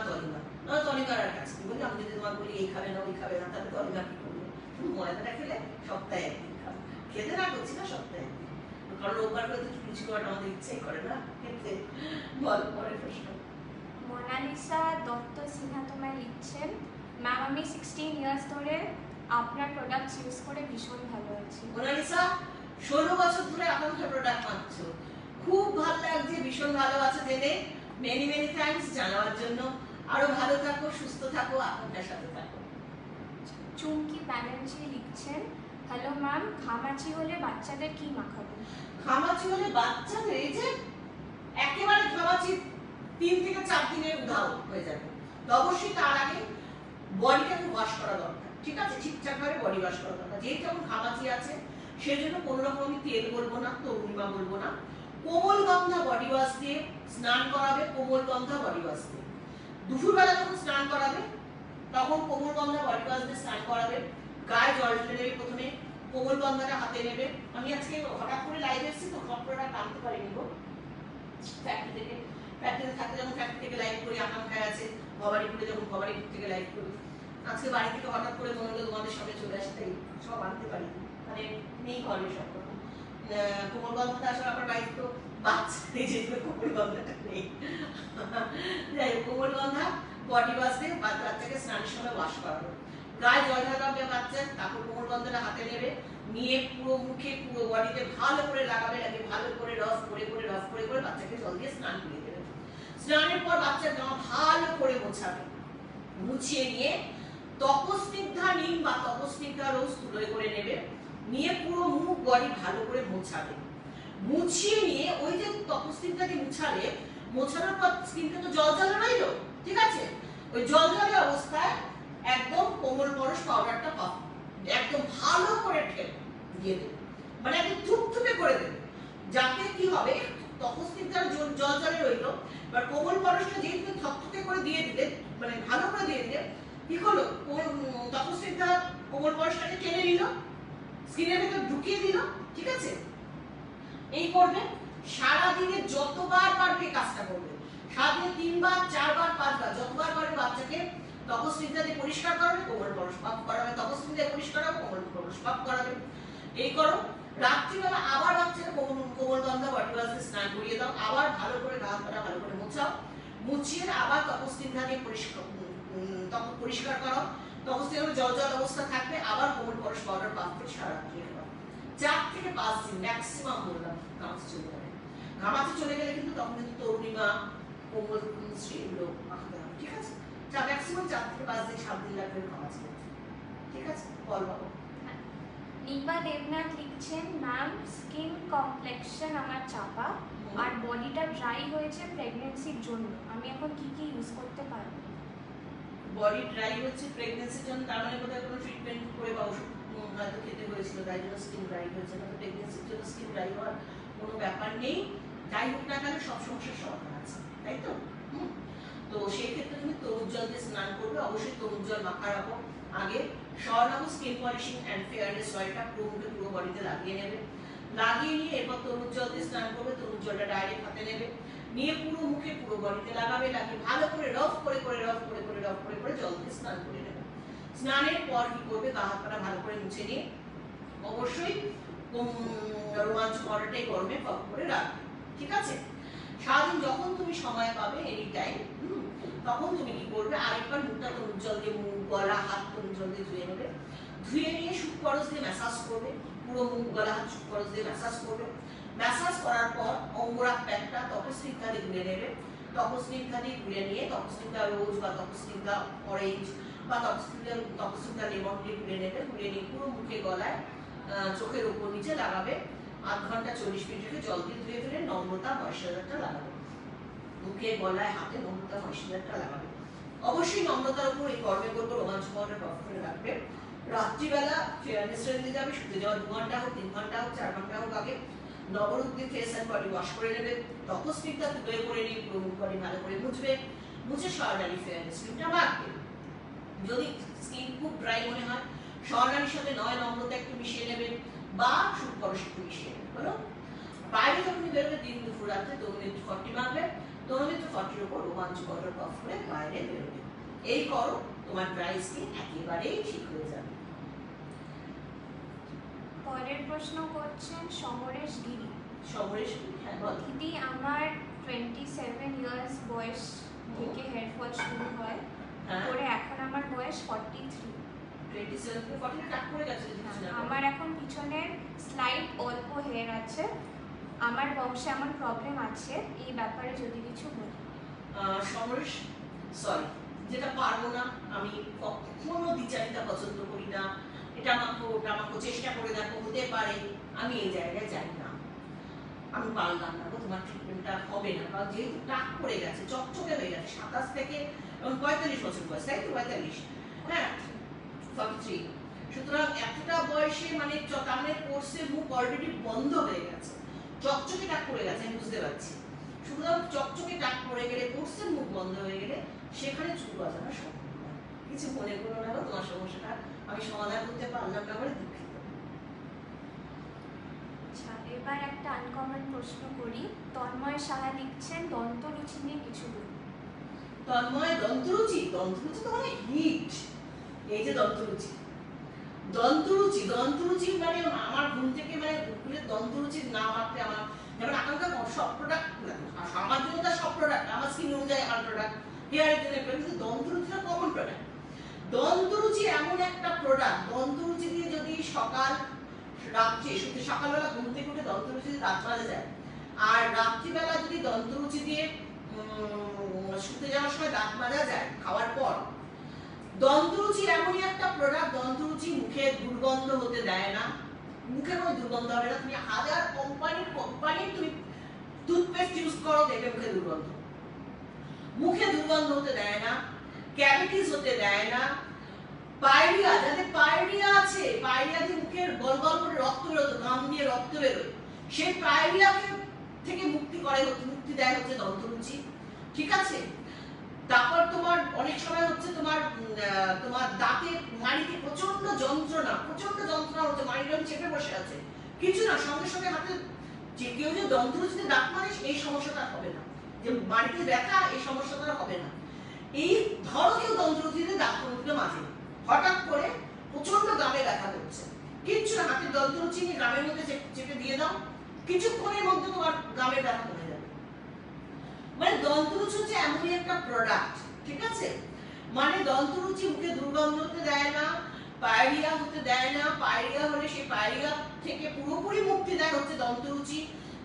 নয় তলিমার আর কাছে বলি। আমি যদি তোমার বলি এই খাবে না ওই খাবে না, তাহলে তলিমা কি করবে? শুধু ময়দাটা খেলে সপ্তাহে 1 দিন খাবে। খেতে না করছি না সপ্তাহে 1 দিন, কারণ রোববার করে তো কিছু করাটা আমাদের ইচ্ছাই করে না খেতে। বল পরের প্রশ্ন।
মোনালিসা দত্ত সিনহা তোমায় লিখছেন, ম্যাম আমি 16 ইয়ার্স ধরে আপনার প্রোডাক্টস ইউজ করে ভীষণ ভালো আছি।
মোনালিসা 16 বছর ধরে আপনার প্রোডাক্ট পাচ্ছ, খুব ভালো লাগছে, ভীষণ ভালো আছে জেনে। মেনি থ্যাঙ্কস জানার জন্য। আরো ভালো থাকো, সুস্থ থাকো, আপনার সাথে থাকো।
চুমকি ব্যানার্জি লিখছেন, হ্যালো ম্যাম, ঘামাচি হলে বাচ্চাদের কি মাখাবো?
ঘামাচি হলে বাচ্চাদের এই যে একেবারে ঘামাচি 3 থেকে 4 দিনে উধাও হয়ে যাবে, তো অবশ্যই তার আগে বডিটাকে ওয়াশ করা দরকার, ঠিক আছে? ঠিকঠাক ভাবে বডি ওয়াশ করা দরকার। যেহেতু এখন ঘামাচি আছে সেজন্য কোনো রকম আমি তেল বলবো না, তরুণিমা বলবো না, কোমল গন্ধা বডি ওয়াশ দিয়ে স্নান করাবে। কোমল গন্ধা বডি ওয়াশ দিয়ে দুপুরবেলা যখন স্নান করাবে তখন কোমল গন্ধা বডি ওয়াশ দিয়ে স্নান করাবে। গায়ে জল ঢেলে নেবে, প্রথমে কোমল গন্ধাটা হাতে নেবে। আমি আজকে হঠাৎ করে লাইভে এসেছি তো খবরটা টানতে পারিনি গো, ফ্যাক্টরিতে থাকতে যখন ফ্যাক্টরি থেকে লাইভ করি, আকাঙ্ক্ষায় আছে ভবানীপুরে যখন ভবানীপুর থেকে লাইভ করি। আজকে বাড়ি থেকে হঠাৎ করে মনে হলো তোমাদের সঙ্গে চলে আসতে, সব আনতে পারি, মানে নেই ঘরে সব রকম। কোমল গন্ধাটা আসলে আমার বাড়িতে তো বাচ্চা নেই, যেগুলো কোমল গন্ধাটা নেই। যাই হোক, কোমল গন্ধা বডি ওয়াশ দিয়ে বাচ্চাকে স্নানের সময় ওয়াশ করাবো। গায়ে জল ঢালাবে বাচ্চা, তারপর কোমল গন্ধাটা হাতে নেবে, নিয়ে পুরো মুখে পুরো বডিতে ভালো করে লাগাবে, ভালো করে রস করে বাচ্চাকে জল দিয়ে স্নান করিয়ে দেবে। স্নানের পর বাচ্চার জামা ভালো করে মোছাবে, মুছিয়ে নিয়ে তপস্নিগ্ধা নিম বা তপস্নিগ্ধা রোজ তুলে করে নেবে, নিয়ে পুরো মুখ বডি ভালো করে মোছাবে। মুছিয়ে নিয়ে ওই যে তপস্নিগ্ধাকে মোছানোর পর স্কিনটা তো জল রইলো, ঠিক আছে? ওই জল অবস্থায় একদম কোমল পরশ পাউডারটা একদম ভালো করে দিয়ে দেবে, মানে একদম থুপথুপে করে দেবে, যাতে কি হবে তপস্নিগ্ধার জল রইলো, এবার কোমল পরশটা যেহেতু থকথকে করে দিয়ে দিলে, মানে ভালো করে দিয়ে দিলে কি হলো, তপস্নিগ্ধা কোমল পরশটাকে টেনে নিল, স্কিনের ভেতর ঢুকিয়ে দিল, ঠিক আছে? এই করবে সারাদিনে যতবার পারবে কাজটা করবে। সারাদিনে 3 বার 4 বার 5 বার যতবার পারবে বাচ্চাকে তপস্নিগ্ধা দিয়ে পরিষ্কার করাবে, কোমল পরশ পাপ করাবে, তপস্নিগ্ধা দিয়ে পরিষ্কার করাবে, কোমল পরশ পাপ করাবে। এই করো। রাত্রিবেলা আবার বাচ্চাকে কোমল গন্ধা বডি ওয়াশ দিয়ে স্নান করিয়ে দাও, আবার ভালো করে গা হাত ভালো করে মোছাও, মুছিয়ে আবার তপস্নিগ্ধা দিয়ে পরিষ্কার করো। তপস্নিগ্ধা জল অবস্থা থাকবে, আবার কোমল পরশ পাউডার পাপ করে সারা রাত্রি 4 থেকে 5 দিন ম্যাক্সিমাম বললাম ঘামাচি চলে যাবে। ঘামাচি চলে গেলে কিন্তু তখন কিন্তু তরুণিমা, কোমল এগুলো মাখাতে হবে, ঠিক আছে? ম্যাক্সিমাম 4 থেকে 5 দিন 7 দিন লাগবে ঘামাচি, ঠিক আছে? বল বাবা।
নিপা দেবনাথ লিখছেন, ম্যাম স্কিন কমপ্লেক্সন আমার চাপা আর বডিটা ড্রাই হয়েছে প্রেগন্যান্সির জন্য, আমি এখন কি ইউজ করতে পারবো?
বডি ড্রাই হচ্ছে প্রেগন্যান্সির জন্য, তার মানে বোধহয় কোনো ট্রিটমেন্ট করে বা ওষুধ হয়তো খেতে হয়েছিল, তাই জন্য স্কিন ড্রাই হয়েছে। না, প্রেগন্যান্সির জন্য স্কিন ড্রাই হওয়ার কোনো ব্যাপার নেই। যাই হোক না কেন সব সমস্যার সমাধান আছে, তাই তো? তো সেই ক্ষেত্রে তুমি তরুণ জল দিয়ে স্নান করবে, অবশ্যই তরুণ জল মাখা রাখো আগে। Swarnabh skin polishing and fairness অয়েলটা পুরো বডিতে লাগিয়ে নেবে, লাগিয়ে নিয়ে এরপর তরুণ জল দিয়ে স্নান করবে। তরুণ জলটা ডাইরেক্ট হাতে নেবে, নিয়ে পুরো মুখে পুরো বডিতে লাগাবে, লাগিয়ে ভালো করে রফ করে জল দিয়ে স্নান করে নেবে। স্নানের পর কি করবে, গা হাত পা ভালো করে মুছে নিয়ে অবশ্যই রোমাঞ্চ করাটাই গরমে কম করে রাখবে, ঠিক আছে? সারাদিন যখন তুমি সময় পাবে এনি টাইম তখন তুমি কি করবে, আরেকবার মুখটা তরুণ জল দিয়ে, মুখ গলা হাত তরুণ জল দিয়ে ধুয়ে নেবে। ধুয়ে নিয়ে সুখকরচ দিয়ে ম্যাসাজ করবে, পুরো মুখ গলা হাত সুখকরচ দিয়ে ম্যাসাজ করবে। ম্যাসাজ করার পর অঙ্গরাগ প্যাকটা তপস্নিগ্ধা দিয়ে গুলে নেবে। তপস্নিগ্ধা দিয়ে গুলে নিয়ে তপস্নিগ্ধা রোজ বা তপস্নিগ্ধা অরেঞ্জ বা তপস্নিগ্ধা লেমন দিয়ে গুলে নেবে। গুলে নিয়ে পুরো মুখে গলায় চোখের উপর নিচে লাগাবে। 8 ঘন্টা 40 মিনিট রেখে জল দিয়ে ধুয়ে ফেলে নম্রতা ময়শ্চারাইজারটা লাগাবে। মুখে গলায় হাতে নম্রতা ময়শ্চারাইজারটা লাগাবে। অবশ্যই নম্রতার উপর এই কর্মে করবো রোমাঞ্চকরটা টপ করে রাখবে। রাত্রিবেলা ফেয়ারনেস রেঞ্জে যাবে, শুতে যাওয়ার 2 ঘন্টা হোক 3 ঘন্টা হোক 4 ঘন্টা হোক আগে নবরূপ ফেস অ্যান্ড বডি ওয়াশ করে নেবে। তপস্নিগ্ধা তুলে করে নিয়ে পুরো মুখ বডি ভালো করে মুছবে। মুছে স্বর্ণালী ফেয়ারনেস ক্রিমটা মাখবে। যদি স্কিন খুব ড্রাই মনে হয় স্বর্ণালীর সাথে নয় নম্রতা একটু মিশিয়ে নেবে বা সুখকরচ একটু মিশিয়ে নেবে। বলো বাইরে যখন বেরোবে দিন দুপুর রাত্রে তরুমিত্র 40 মাখবে। তরুমিত্র 40 উপর রোমাঞ্চকর কফ করে বাইরে বেরোবে। এই করো, তোমার ড্রাই স্কিন একেবারেই ঠিক হয়ে যাবে।
পরের প্রশ্ন করছেন সমরেশ গিরি।
সমরেশ, হ্যাঁ বল।
দিদি, আমার 27 ইয়ার্স বয়স থেকে হেয়ার ফল শুরু হয়, করে এখন আমার বয়স 43।
27 থেকে 40 কাট করে গেছে।
আমার এখন পিছনের স্লাইট অল্প হেয়ার আছে। আমার বংশে এমন প্রবলেম আছে, এই ব্যাপারে যদি কিছু বলি।
সমরেশ, সরি, যেটা পারবো না, আমি কখনো দ্বিচারিতা পছন্দ করি না। এটা মাখো ওটা মাখো, চেষ্টা করে দেখো, হতে পারে, আমি এই জায়গায় যাই না। আমি পারলাম না, তোমার ট্রিটমেন্টটা হবে না, কারণ যেহেতু টাক পড়ে গেছে, চকচকে হয়ে গেছে 27 থেকে এবং 45 বছর বয়স, তাই তো 45, হ্যাঁ 43। সুতরাং এতটা বয়সে মানে তার কোর্সের মুখ অলরেডি বন্ধ হয়ে গেছে, চকচকে টাক পড়ে গেছে, আমি বুঝতে পারছি। সুতরাং চকচকে টাক পড়ে গেলে, কোর্সের মুখ বন্ধ হয়ে গেলে সেখানে চুল গজানো সম্ভব নয়। কিছু মনে করো না, তোমার সমস্যাটা আমি সমাধান করতে পারলাম না বলে দুঃখিত।
আচ্ছা, এবার একটা আনকমন প্রশ্ন করি। তন্ময় সাহা লিখছেন দন্তরুচি নিয়ে কিছু বলুন।
তন্ময়, দন্তরুচি, দন্তরুচি তো মানে হিট। এই যে দন্তরুচি, দন্তরুচি, দন্তরুচি মানে আমার ঘুম থেকে মানে দন্তরুচির নাম আসতে আমার যেমন আকাঙ্ক্ষা সব প্রোডাক্ট, আমার জন্য তার সব প্রোডাক্ট, আমার স্কিন অনুযায়ী আমার প্রোডাক্ট, হেয়ার জন্য, কিন্তু দন্তরুচিটা কমন প্রোডাক্ট। দন্তরুচি এমন একটা প্রোডাক্ট, দন্তরুচি দিয়ে যদি সকাল রাত্রি শুধু সকালবেলা ঘুম থেকে উঠে দন্তরুচি দিয়ে দাঁত মাজা যায়, আর রাত্রিবেলা যদি দন্তরুচি দিয়ে শুতে যাওয়ার সময় দাঁত মাজা যায় খাওয়ার পর, দন্তরুচি এমনই একটা প্রোডাক্ট, দন্তরুচি মুখে দুর্গন্ধ হতে দেয় না। মুখে কোনো দুর্গন্ধ হবে না। তুমি হাজার কোম্পানির তুমি টুথপেস্ট ইউজ করো, দেখবে মুখে দুর্গন্ধ, মুখে দুর্গন্ধ হতে দেয় না, ক্যাভিটিস হতে দেয় না। পায়রিয়া, যাদের পায়রিয়া আছে, পায়রিয়া দিয়ে মুখের গল গল করে রক্ত বেরোতো, ঘাম দিয়ে রক্ত বেরোয়, সেই পায়রিয়া থেকে মুক্তি দেয় হচ্ছে দন্তরুচি। ঠিক আছে? তারপর তোমার অনেক সময় হচ্ছে তোমার দাঁতের মাড়িতে প্রচন্ড যন্ত্রণা হচ্ছে, মাড়িটা চেপে বসে আছে, কিছু না, সঙ্গে সঙ্গে হাতে যে কেউ যে দন্তরুচিতে দাঁত মারে এই সমস্যাটা হবে না, যে মাড়িতে ব্যথা এই সমস্যাটা হবে না। এই ধরো কেউ দন্তরুচিতে দাঁত মাজে, হঠাৎ করে প্রচন্ড গামে ব্যথা করছে, কিচ্ছু না, হাতের দন্তরুচি নিয়ে গামের মধ্যে চেপে দিয়ে দাও, কিছুক্ষণের মধ্যে তোমার গামের ব্যথা কমে যাবে। মানে দন্তরুচি হচ্ছে এমনই একটা প্রোডাক্ট, ঠিক আছে? মানে দন্তরুচি মুখে দুর্গন্ধ হতে দেয় না, পায়রিয়া হতে দেয় না। পায়রিয়া হলে সেই পায়রিয়া থেকে পুরোপুরি মুক্তি দেয় হচ্ছে দন্তরুচি।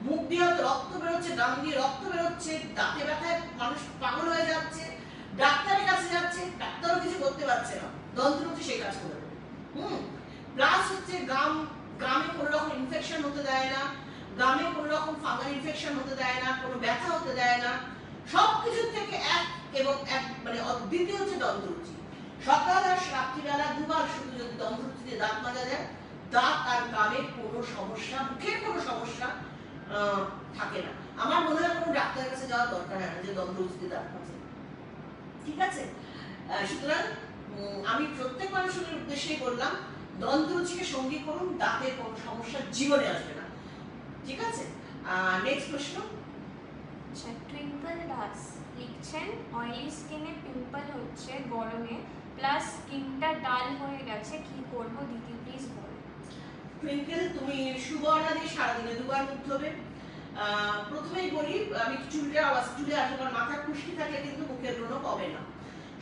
মুখ দিয়ে হয়তো রক্ত বেরোচ্ছে, গাম দিয়ে রক্ত বেরোচ্ছে, দাঁতে ব্যথায় মানুষ পাগল হয়ে যাচ্ছে, ডাক্তারের কাছে যাচ্ছে, ডাক্তারও কিছু করতে পারছে না, দন্তরুচি সেই কাজ করে দেবে। প্লাস হচ্ছে গামে কোনো রকম ইনফেকশন হতে দেয় না, গামে কোনো রকম ফাঙ্গাল ইনফেকশন হতে দেয় না, কোনো ব্যথা হতে দেয় না। সবকিছুর থেকে এক মানে অদ্বিতীয় হচ্ছে দন্তরুচি। সকাল আর রাত্রিবেলা দুবার শুধু যদি দন্তরুচি দিয়ে দাঁত মাজা যায়, দাঁত আর গামের কোনো সমস্যা, মুখের কোনো সমস্যা থাকে না। আমার মনে হয় কোনো ডাক্তারের কাছে যাওয়ার দরকার হয় না যে দন্তরুচি দিয়ে দাঁত মাজে। ঠিক আছে? সুতরাং আমি প্রত্যেক মানুষের উদ্দেশ্যেই বললাম, দন্তরুচিকে সঙ্গী করুন, দাঁতের কোনো সমস্যা জীবনে আসবে না। ঠিক আছে? নেক্সট প্রশ্ন।
আচ্ছা, টুইঙ্কল দাস লিখছেন অয়েলি স্কিনে পিম্পল হচ্ছে গরমে, প্লাস স্কিনটা ডাল হয়ে গেছে, কি করব দিদি প্লিজ বলো।
টুইঙ্কেল, তুমি সুবর্ণা দিয়ে সারাদিনে 2বার মুখ ধোবে। প্রথমেই বলি, আমি চুলে আসবো, কারণ মাথার খুশকি থাকলে কিন্তু মুখের ব্রণ কমে না।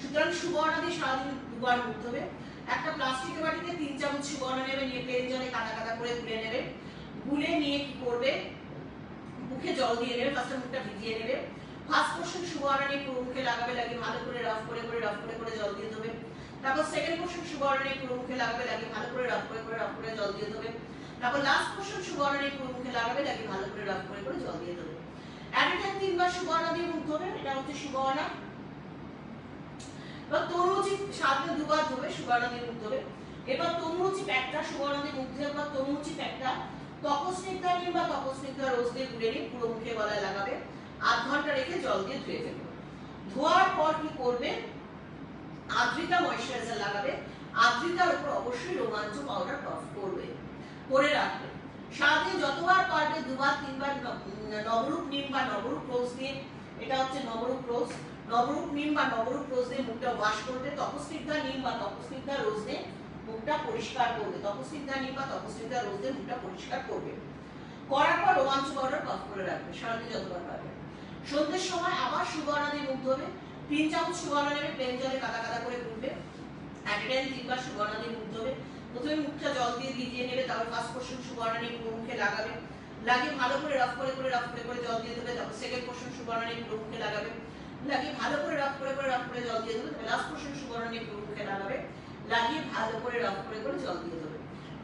সুতরাং সুবর্ণা দিয়ে সারাদিন দুবার মুখ ধোবে। একটা প্লাস্টিকের বাটিতে 3 চামচ সুবর্ণা নেবে, নিয়ে প্লেন জলে কাদা কাদা করে গুলে নেবে। গুলে নিয়ে কি করবে, মুখে জল দিয়ে নেবে, ফার্স্টে মুখটা ভিজিয়ে নেবে। ফার্স্ট পোর্শন সুবর্ণা নিয়ে পুরো মুখে লাগাবে, লাগিয়ে ভালো করে রাফ করে জল দিয়ে দেবে। তারপর সেকেন্ড পোর্শন সুবর্ণা নিয়ে পুরো মুখে লাগাবে, লাগিয়ে ভালো করে রাফ করে জল দিয়ে দেবে। তারপর লাস্ট পোর্শন সুবর্ণা নিয়ে পুরো মুখে লাগাবে, লাগিয়ে ভালো করে রাফ করে জল দিয়ে দেবে। এট এ টাইম 3 বার সুবর্ণা দিয়ে মুখ ধোবে। এটা হচ্ছে সুবর্ণা। এবার তরুচি সাথে 2 বার ধোবে, সুবর্ণা দিয়ে মুখ ধোবে। এবার তরুচি প্যাকটা সুবর্ণা দিয়ে মুখ ধোবে। এবার তরুচি প্যাকটা তপস্নিগ্ধা নিম বা তপস্নিগ্ধা রোজ দিয়ে গুলে নিয়ে পুরো মুখে গলায় লাগাবে। আধ ঘন্টা রেখে জল দিয়ে ধুয়ে ফেলবে। ধোয়ার পর কি করবে, আদ্রিতা ময়শ্চারাইজার লাগাবে। আদ্রিতার উপর অবশ্যই রোমাঞ্চ পাউডার করবে, করে রাখবে। সারাদিন যতবার পারবে 2 বার 3 বার নবরূপ নিম বা নবরূপ রোজ দিয়ে, এটা হচ্ছে নবরূপ রোজ, নবরূপ নিম বা নবরূপ রোজ দিয়ে মুখটা ওয়াশ করবে। তপস্নিগ্ধা নিম বা তপস্নিগ্ধা রোজ দিয়ে মুখটা পরিষ্কার করবে। তপস্নিগ্ধা নিম বা তপস্নিগ্ধা রোজ দিয়ে মুখটা পরিষ্কার করবে। করার পর রোমাঞ্চ পাউডার কফ করে রাখবে সারাদিন যতবার পারবে। সন্ধ্যের সময় আবার সুবর্ণা দিয়ে মুখ ধোবে। 3 চামচ সুবর্ণা নেবে, প্লেন জলে কাদা কাদা করে গুলবে। এট এ টাইম 3 বার সুবর্ণা দিয়ে মুখ ধোবে। প্রথমে মুখটা জল দিয়ে ভিজিয়ে নেবে, তারপর ফার্স্ট পোর্শন সুবর্ণা নিয়ে পুরো মুখে লাগাবে, লাগিয়ে ভালো করে রাফ করে জল দিয়ে দেবে। তারপর সেকেন্ড পোর্শন সুবর্ণা নিয়ে পুরো মুখে লাগাবে, লাগিয়ে ভালো করে রাফ করে জল দিয়ে দেবে। তারপর লাস্ট পোর্শন সুবর্ণা নিয়ে পুরো মুখে লাগাবে, লাগিয়ে ভালো করে রাফ করে জল দিয়ে দেবে।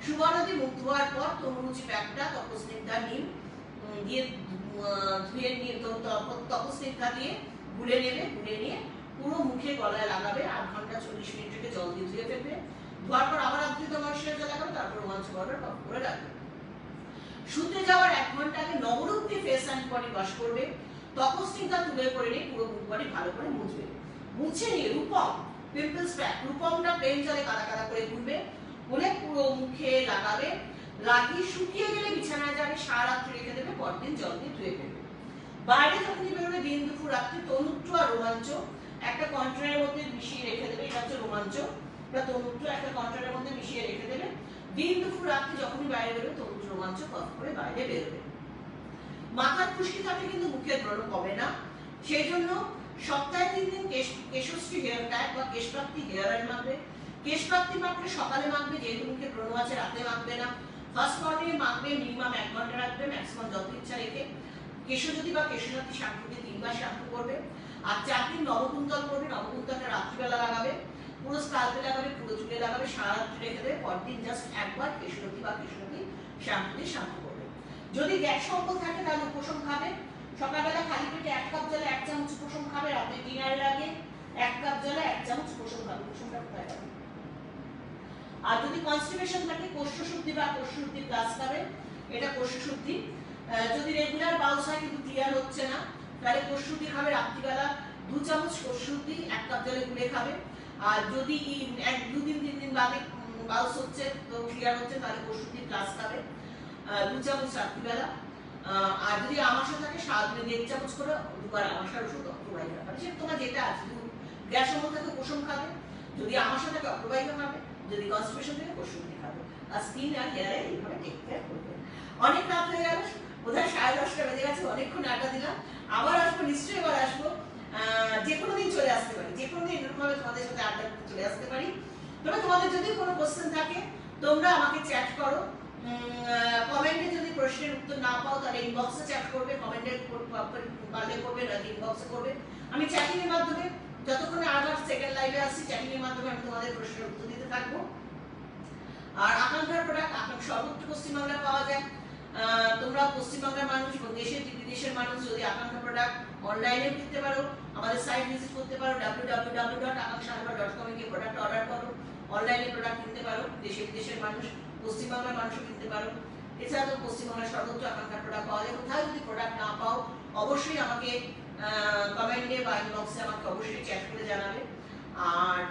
সুবর্ণা দিয়ে মুখ ধোয়ার পর তরুচি প্যাকটা তপস্নিগ্ধা নিম দিয়ে ধুয়ে নিয়ে তপস্নিগ্ধা দিয়ে গুলে নেবে। গুলে নিয়ে পুরো মুখে গলায় লাগাবে। 8 ঘন্টা 40 মিনিট রেখে জল দিয়ে ধুয়ে ফেলবে। ধোয়ার পর আবার আদ্রিতা ময়শ্চারাইজার লাগাবে, তারপর রোমাঞ্চ পাউডার কফ করে রাখবে। শুতে যাওয়ার 1 ঘন্টা আগে নবরূপ দিয়ে ফেস অ্যান্ড বডি ওয়াশ করবে। তপস্নিগ্ধা তুলে করে নিয়ে পুরো মুখ বডি ভালো করে মুছবে। মুছে নিয়ে রূপম পিম্পলস প্যাক, রূপমটা প্লেন জলে কাদা কাদা করে গুলবে, গুলে পুরো মুখে লাগাবে। লাগিয়ে শুকিয়ে গেলে বিছানায় যাবে, সারা রাত্রি রেখে দেবে, পরদিন জল দিয়ে ধুয়ে ফেলবে। বাইরে যখনই বেরোবে দিন দুপুর রাত্রি তনুত্র আর রোমাঞ্চ একটা কন্টেনারের মধ্যে মিশিয়ে রেখে দেবে। এটা হচ্ছে রোমাঞ্চ বা তনুত্র একটা কন্টেনারের মধ্যে মিশিয়ে রেখে দেবে। দিন দুপুর রাত্রি যখনই বাইরে বেরোবে তনুত্র রোমাঞ্চ কফ করে বাইরে বেরোবে। মাথার খুশকি থাকলে কিন্তু মুখের ব্রণ কমে না। সেই জন্য সপ্তাহে 3 দিন কেশশ্রী হেয়ার প্যাক বা কেশপ্রাপ্তি হেয়ার অয়েল মাখবে। কেশপ্রাপ্তি মাখলে সকালে মাখবে, যেহেতু মুখে ব্রণ আছে রাতে মাখবে না। ফার্স্ট মর্নিং মাখবে, মিনিমাম 1 ঘন্টা রাখবে, ম্যাক্সিমাম যত ইচ্ছা রেখে। কেশজ্যোতি বা কেশনাথী শ্যাম্পু দিয়ে 3 বার শ্যাম্পু করবে। আর 4 দিন নবকুন্তল করবে। নবকুন্তলটা রাত্রিবেলা লাগাবে, পুরো স্কাল্পে লাগাবে, পুরো চুলে লাগাবে, সারা রাত্রি রেখে দেবে। পরদিন জাস্ট একবার কেশনাথী বা কেশনাথী শ্যাম্পু দিয়ে শ্যাম্পু করবে। যদি গ্যাস অম্বল থাকে তাহলে উপশম খাবে। সকালবেলা খালি পেটে 1 কাপ জলে 1 চামচ উপশম খাবে। রাতে ডিনারের আগে 1 কাপ জলে 1 চামচ উপশম খাবে। উপশমটা কোথায় খাবে? আর যদি কনস্টিপেশন থাকে কোষ্ঠশুদ্ধি বা কোষ্ঠশুদ্ধি প্লাস খাবে। এটা কোষ্ঠশুদ্ধি। যদি রেগুলার বাউলস হয় কিন্তু ক্লিয়ার হচ্ছে না, তাহলে কোষ্ঠশুদ্ধি খাবে। রাত্রিবেলা 2 চামচ কোষ্ঠশুদ্ধি 1 কাপ জলে গুলে খাবে। আর যদি 2 দিন 3 দিন বাদে বাউলস হচ্ছে তো ক্লিয়ার হচ্ছে, তাহলে কোষ্ঠশুদ্ধি প্লাস খাবে 2 চামচ রাত্রিবেলা। আর যদি আমাশা থাকে সারাদিনে 1.5 চামচ করে 2 বার আমাশার ওষুধ অপ্রবাহিকা খাবে। সেটা তোমার যেটা আছে। গ্যাস অম্বল থাকে উপশম খাবে, যদি আমাশা থাকে অপ্রবাহিকা খাবে, যদি কনস্টিপেশন থাকে কোষ্ঠশুদ্ধি খাবে। আর স্কিন আর হেয়ারে এইভাবে টেক কেয়ার করবে। অনেক রাত হয়ে গেল, বোধহয় 10:30টা বেজে গেছে। অনেকক্ষণ আড্ডা দিলাম। আবার আসবো, নিশ্চয়ই এবার আসবো। যে কোনো দিন চলে আসতে পারি, যে কোনো দিন এরকমভাবে তোমাদের সাথে আড্ডা করতে চলে আসতে পারি। তবে তোমাদের যদি কোনো কোশ্চেন থাকে তোমরা আমাকে চ্যাট করো। কমেন্টে যদি প্রশ্নের উত্তর না পাও তাহলে ইনবক্সে চ্যাট করবে। কমেন্টে পারলে করবে, নাকি ইনবক্সে করবে। আমি চ্যাটিং এর মাধ্যমে যতক্ষণে আবার সেকেন্ড লাইভে আসছি, চ্যাটিং এর মাধ্যমে আমি তোমাদের প্রশ্নের উত্তর দিতে থাকবো। আর আকাঙ্ক্ষার প্রোডাক্ট সর্বত্র পশ্চিমবাংলায় পাওয়া যায়। তোমরা পশ্চিমবাংলার মানুষ এবং দেশের বিদেশের মানুষ যদি আকাঙ্ক্ষা প্রোডাক্ট অনলাইনে কিনতে পারো, আমাদের সাইট ভিজিট করতে পারো www.akanshaharbar.com এ গিয়ে প্রোডাক্ট অর্ডার করো। অনলাইনে প্রোডাক্ট কিনতে পারো, দেশের বিদেশের মানুষ, পশ্চিমবাংলার মানুষও কিনতে পারো। এছাড়া তো পশ্চিমবাংলার সর্বত্র আকাঙ্ক্ষার প্রোডাক্ট পাওয়া যায়। কোথাও যদি প্রোডাক্ট না পাও অবশ্যই আমাকে কমেন্টে বা ইনবক্সে আমাকে অবশ্যই চ্যাট করে জানাবে। আর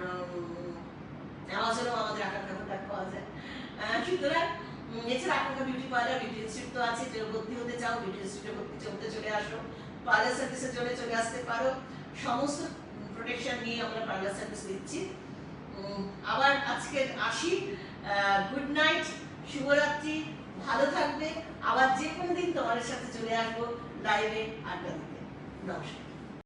অ্যামাজনেও আমাদের আকাঙ্ক্ষা প্রোডাক্ট পাওয়া যায়। সুতরাং এছাড়া আকাঙ্ক্ষা বিউটি পার্লার, বিউটি ইনস্টিটিউট তো আছে। যে ভর্তি হতে চাও বিউটি ইনস্টিটিউটে ভর্তি হতে চলে আসো। পার্লার সার্ভিসের জন্য চলে আসতে পারো। সমস্ত প্রোটেকশন নিয়ে আমরা পার্লার সার্ভিস দিচ্ছি। আবার আজকে আসি। গুড নাইট, শুভরাত্রি, ভালো থাকবে। আবার যে কোনো দিন তোমাদের সাথে চলে আসবো লাইভে আড্ডা দিতে। নমস্কার।